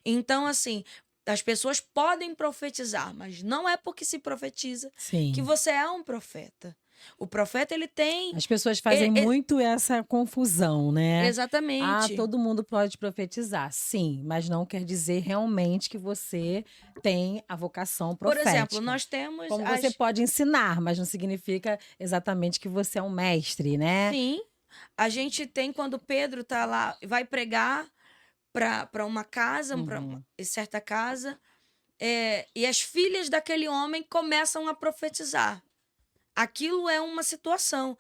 Então, assim, as pessoas podem profetizar, mas não é porque se profetiza sim. que você é um profeta. O profeta, ele tem... As pessoas fazem é- muito essa confusão, né? Ah, exatamente. todo mundo pode profetizar. Sim, mas não quer dizer realmente que você tem a vocação Por exemplo, profética. nós temos Como você as... pode ensinar, mas não significa exatamente que você é um mestre, né? Sim, a gente tem quando Pedro tá lá, vai pregar para uma casa, para uma Uhum. certa casa, e as filhas daquele homem começam a profetizar. Aquilo é uma situação.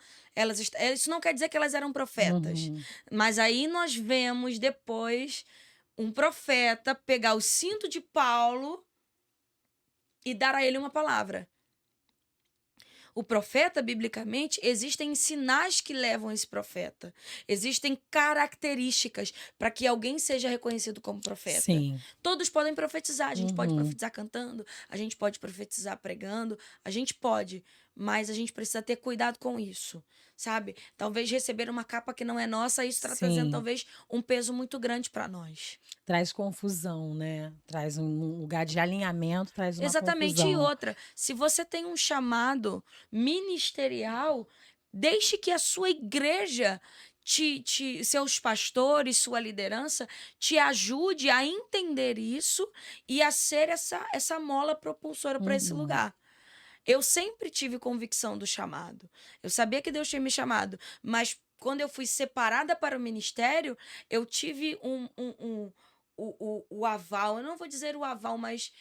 Isso não quer dizer que elas eram profetas. Uhum. Mas aí nós vemos depois um profeta pegar o cinto de Paulo e dar a ele uma palavra. O profeta, biblicamente, existem sinais que levam esse profeta. Existem características para que alguém seja reconhecido como profeta. Sim. Todos podem profetizar. A gente pode Uhum. profetizar cantando, a gente pode profetizar pregando, a gente pode, mas a gente precisa ter cuidado com isso, sabe? Talvez receber uma capa que não é nossa, isso está trazendo Sim. talvez um peso muito grande para nós. Traz confusão, né? Traz um lugar de alinhamento, traz uma Exatamente. E confusão. outra, se você tem um chamado ministerial, deixe que a sua igreja, seus pastores, sua liderança, te ajude a entender isso e a ser essa mola propulsora para esse Uhum. lugar. Eu sempre tive convicção do chamado. Eu sabia que Deus tinha me chamado, mas quando eu fui separada para o ministério, eu tive o aval. Eu não vou dizer o aval, mas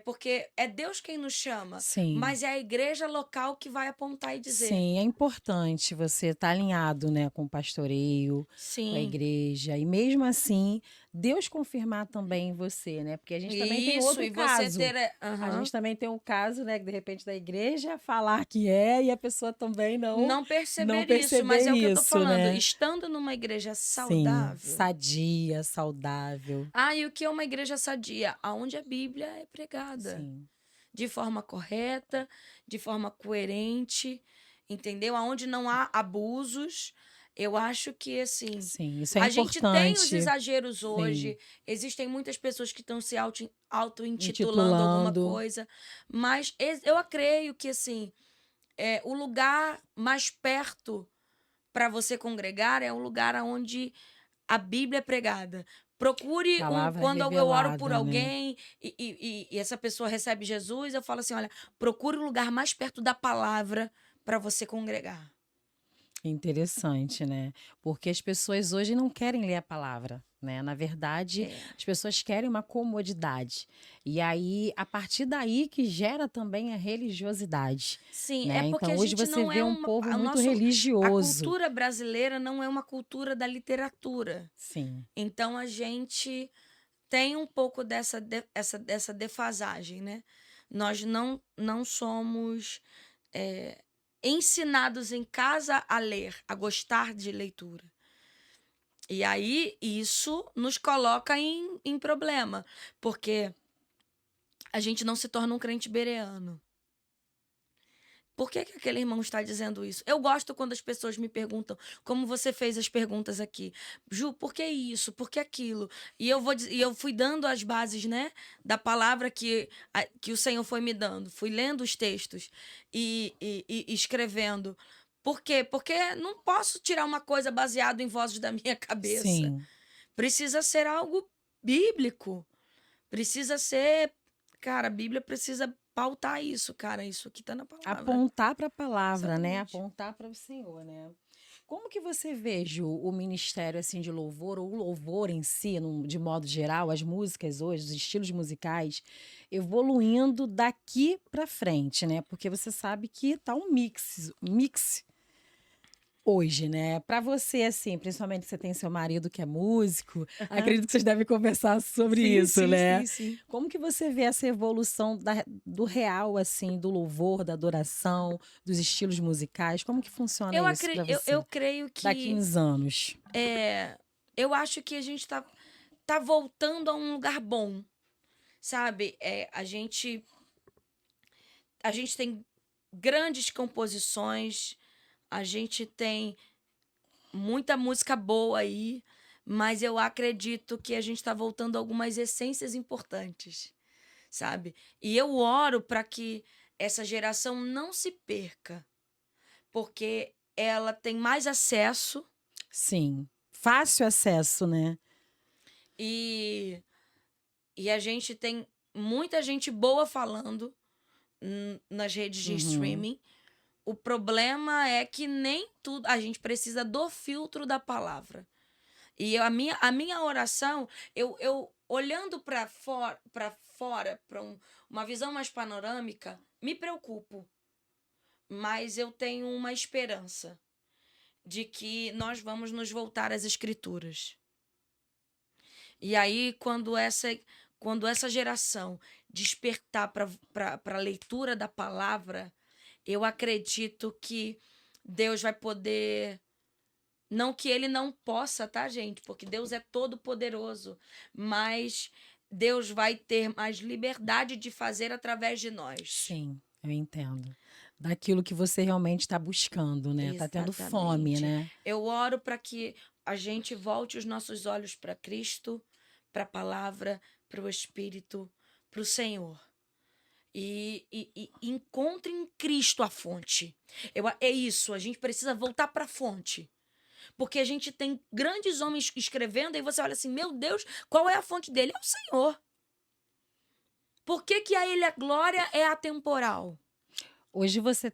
porque é Deus quem nos chama, Sim. mas é a igreja local que vai apontar e dizer. Sim, é importante você estar alinhado, né, com o pastoreio, com a Sim. igreja, e mesmo assim, Deus confirmar também em você, né? Porque a gente também tem Isso, outro e você caso. ter. A Aham. gente também tem um caso, né, que de repente da igreja falar que é e a pessoa também Não não perceber isso, perceber mas é o que eu tô isso, falando. né? Estando numa igreja Sim, saudável. sadia, saudável. Ah, e o que é uma igreja sadia? Aonde a Bíblia é pregada. Sim, De forma correta, de forma coerente, entendeu? Aonde não há abusos. Eu acho que, assim, sim, isso é a gente tem os importante. exageros Sim, hoje, existem muitas pessoas que estão se auto-intitulando alguma intitulando. coisa, mas eu creio que, assim, o lugar mais perto para você congregar é um lugar onde a Bíblia é pregada. Procure Palavra quando eu oro por revelada, né? alguém e essa pessoa recebe Jesus, eu falo assim: olha, procure o lugar mais perto da palavra para você congregar. Interessante, né? Porque as pessoas hoje não querem ler a palavra, né? Na verdade, É. as pessoas querem uma comodidade. E aí, a partir daí que gera também a religiosidade, Sim, é né? porque Então, a hoje gente você não é vê um uma. povo muito A religioso. cultura brasileira não é uma cultura da literatura. Sim, Então a gente tem um pouco dessa defasagem, né? Nós não somos ensinados em casa a ler, a gostar de leitura. E aí isso nos coloca em problema, porque a gente não se torna um crente bereano. Por que aquele irmão está dizendo isso? Eu gosto quando as pessoas me perguntam, como você fez as perguntas aqui. Ju, por que isso? Por que aquilo? E eu fui dando as bases, né, da palavra que o Senhor foi me dando. Fui lendo os textos e escrevendo. Por quê? Porque não posso tirar uma coisa baseada em vozes da minha cabeça. sim. Precisa ser algo bíblico. Precisa ser. Cara, a Bíblia precisa pautar isso, cara. Isso aqui tá na palavra. Apontar para a palavra, né? Exatamente. Apontar para o Senhor, né? Como que você vê, Ju, o ministério assim de louvor ou o louvor em si, de modo geral, as músicas hoje, os estilos musicais evoluindo daqui para frente, né? Porque você sabe que tá um mix hoje, né? Para você assim, principalmente que você tem seu marido que é músico, acredito que vocês devem conversar sobre Sim, isso, sim, né? sim, sim. Como que você vê essa evolução do real, assim, do louvor, da adoração, dos estilos musicais? Como que funciona isso para Eu você? creio Daqui que uns anos. eu acho que a gente tá voltando a um lugar bom, sabe? A gente tem grandes composições, a gente tem muita música boa aí, mas eu acredito que a gente está voltando a algumas essências importantes, sabe? E eu oro para que essa geração não se perca, porque ela tem mais acesso Sim. Fácil acesso, né? e, e a gente tem muita gente boa falando nas redes de Uhum. streaming. O problema é que nem tudo. A gente precisa do filtro da palavra. E a minha oração, eu olhando para fora, para uma visão mais panorâmica, me preocupo. Mas eu tenho uma esperança de que nós vamos nos voltar às Escrituras. E aí, quando essa geração despertar para a leitura da palavra, eu acredito que Deus vai poder. Não que ele não possa, tá, gente? Porque Deus é todo poderoso. Mas Deus vai ter mais liberdade de fazer através de nós. Sim, eu entendo. Daquilo que você realmente está buscando, né? Tá tendo fome, Exatamente. né? Eu oro para que a gente volte os nossos olhos para Cristo, para a palavra, para o Espírito, para o Senhor. E encontre em Cristo a fonte. É isso, a gente precisa voltar para a fonte. Porque a gente tem grandes homens escrevendo, e você olha assim, meu Deus, qual é a fonte dele? É o Senhor. Por que que a ele a glória é atemporal? Hoje você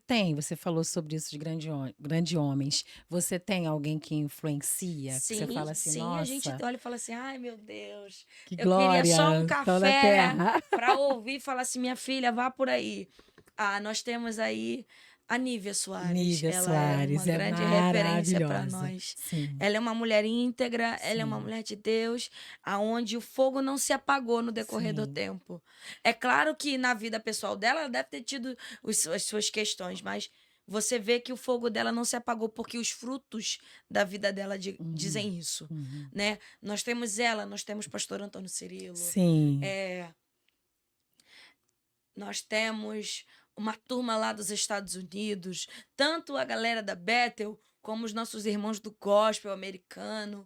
falou sobre isso de grande homens. Você tem alguém que influencia? Que você Sim, fala assim, sim, a gente nossa, olha e fala assim, ai meu Deus, que eu queria só um glória, estão na café terra. para ouvir e falar assim, minha filha, vá por aí. Ah, nós temos aí a Nívia Soares, Nívia ela é uma Soares é grande referência para maravilhosa. nós. Sim, Ela é uma mulher íntegra, ela é uma sim, mulher de Deus, aonde o fogo não se apagou no decorrer do sim. tempo. É claro que na vida pessoal dela, ela deve ter tido as suas questões, mas você vê que o fogo dela não se apagou porque os frutos da vida dela Uhum, dizem isso, uhum. né? Nós temos ela, nós temos pastor Antônio Cirilo, Sim, é, nós temos uma turma lá dos Estados Unidos, tanto a galera da Bethel como os nossos irmãos do gospel americano.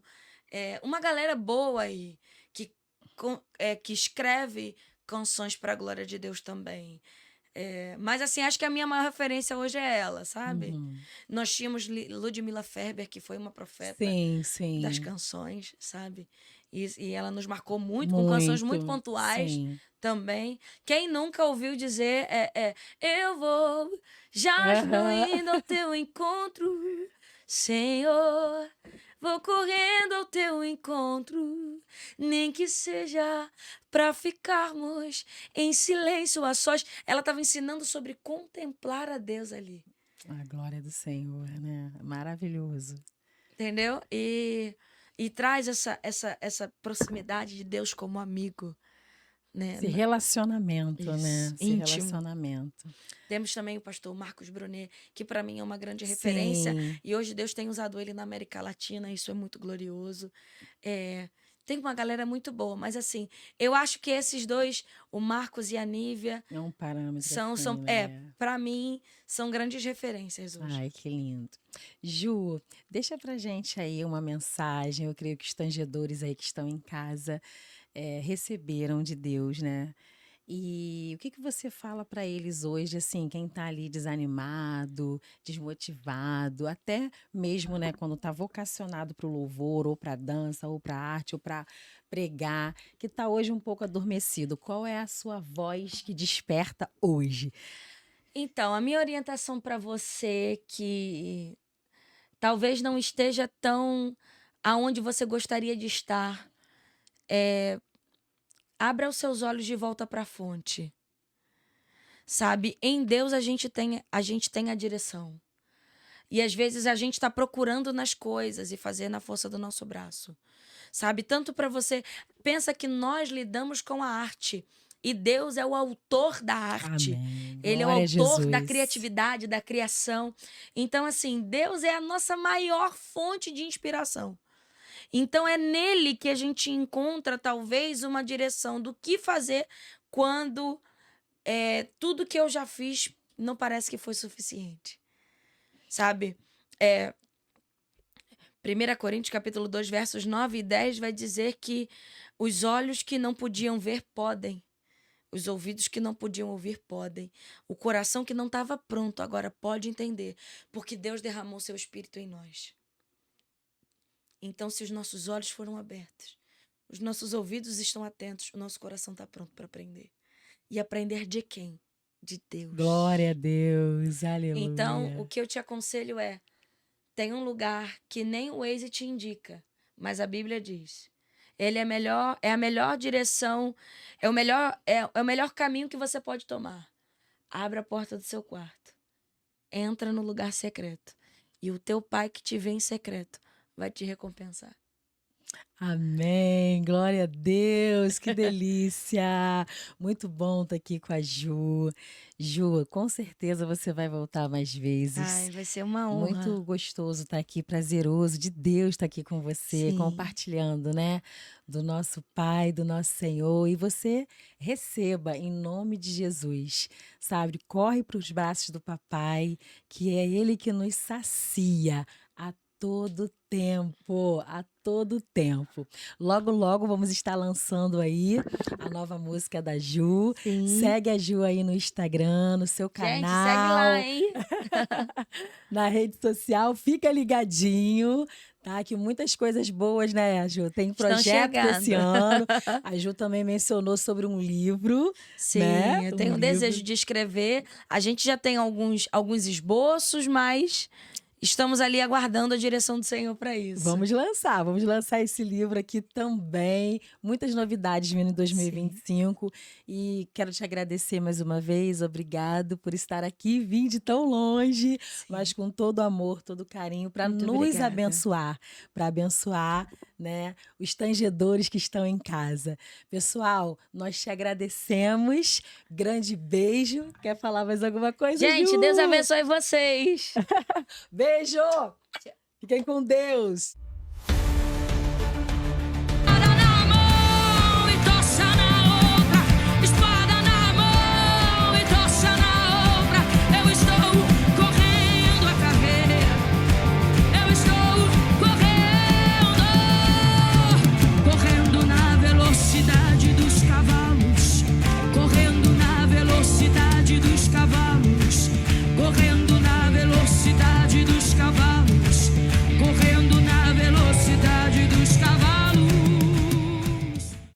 Uma galera boa aí que, que escreve canções para a glória de Deus também. Mas assim, acho que a minha maior referência hoje é ela, sabe? uhum. Nós tínhamos Ludmilla Ferber, que foi uma profeta Sim, das sim. canções, sabe? E ela nos marcou muito, com canções muito Muito, pontuais sim. também. Quem nunca ouviu dizer eu vou, já estou Aham. indo ao teu encontro, Senhor. Vou correndo ao teu encontro, nem que seja para ficarmos em silêncio a sós. Ela estava ensinando sobre contemplar a Deus ali, A glória do Senhor, né? Maravilhoso. entendeu? E traz essa proximidade de Deus como amigo, né? Esse relacionamento, Isso, né? Esse íntimo. relacionamento. Temos também o pastor Marcos Brunet, que para mim é uma grande referência, Sim, e hoje Deus tem usado ele na América Latina, isso é muito glorioso. É, tem uma galera muito boa, mas assim, eu acho que esses dois, o Marcos e a Nívia, é um parâmetro são, assim, são né? para mim, são grandes referências hoje. Ai, que lindo. Ju, deixa pra gente aí uma mensagem. Eu creio que os tangedores aí que estão em casa receberam de Deus, né? E o que que você fala para eles hoje, assim, quem tá ali desanimado, desmotivado, até mesmo, né, quando tá vocacionado para o louvor, ou para dança, ou para arte, ou para pregar, que tá hoje um pouco adormecido. Qual é a sua voz que desperta hoje? Então, a minha orientação para você que talvez não esteja tão aonde você gostaria de estar, abra os seus olhos de volta para a fonte. Sabe, em Deus a gente tem a direção. E às vezes a gente está procurando nas coisas e fazer na força do nosso braço. Sabe, tanto para você, pensa que nós lidamos com a arte e Deus é o autor da arte. Amém. Ele é o Glória a autor da Jesus. criatividade, da criação. Então assim, Deus é a nossa maior fonte de inspiração. Então é nele que a gente encontra talvez uma direção do que fazer quando tudo que eu já fiz não parece que foi suficiente, sabe? É, 1 Coríntios capítulo 2, versos 9 e 10 vai dizer que os olhos que não podiam ver podem, Os ouvidos que não podiam ouvir podem. O coração que não estava pronto agora pode entender, porque Deus derramou seu espírito em nós. Então, se os nossos olhos foram abertos, os nossos ouvidos estão atentos, o nosso coração está pronto para aprender. E aprender de quem? De Deus. Glória a Deus, aleluia. Então, o que eu te aconselho é, tem um lugar que nem o Waze te indica, mas a Bíblia diz. Ele é melhor, é a melhor direção, é o melhor caminho que você pode tomar. Abra a porta do seu quarto. Entra no lugar secreto. E o teu pai que te vê em secreto vai te recompensar. Amém, glória a Deus, que delícia! Muito bom estar aqui com a Ju. Ju, com certeza você vai voltar mais vezes. Ai, vai ser uma honra. Muito gostoso estar aqui, prazeroso, de Deus estar aqui com você, Sim. compartilhando, né? Do nosso Pai, do nosso Senhor. E você receba em nome de Jesus, sabe? Corre para os braços do papai, que é Ele que nos sacia a todo tempo, a todo tempo. Logo, logo vamos estar lançando aí a nova música da Ju. Sim. Segue a Ju aí no Instagram, no seu canal. Gente, segue lá, hein? Na rede social, fica ligadinho, tá? Que muitas coisas boas, né, Ju? Tem projeto desse ano. A Ju também mencionou sobre um livro. Sim, né? eu tenho um desejo de escrever. A gente já tem alguns esboços, mas estamos ali aguardando a direção do Senhor para isso. Vamos lançar esse livro aqui também. Muitas novidades vindo em 2025. Sim. E quero te agradecer mais uma vez. Obrigado por estar aqui, vim de tão longe, sim, mas com todo amor, todo carinho, para nos abençoar, para abençoar, né, os tangedores que estão em casa. Pessoal, nós te agradecemos. Grande beijo. Quer falar mais alguma coisa, gente, Ju? Deus abençoe vocês. Beijo! Fiquem com Deus!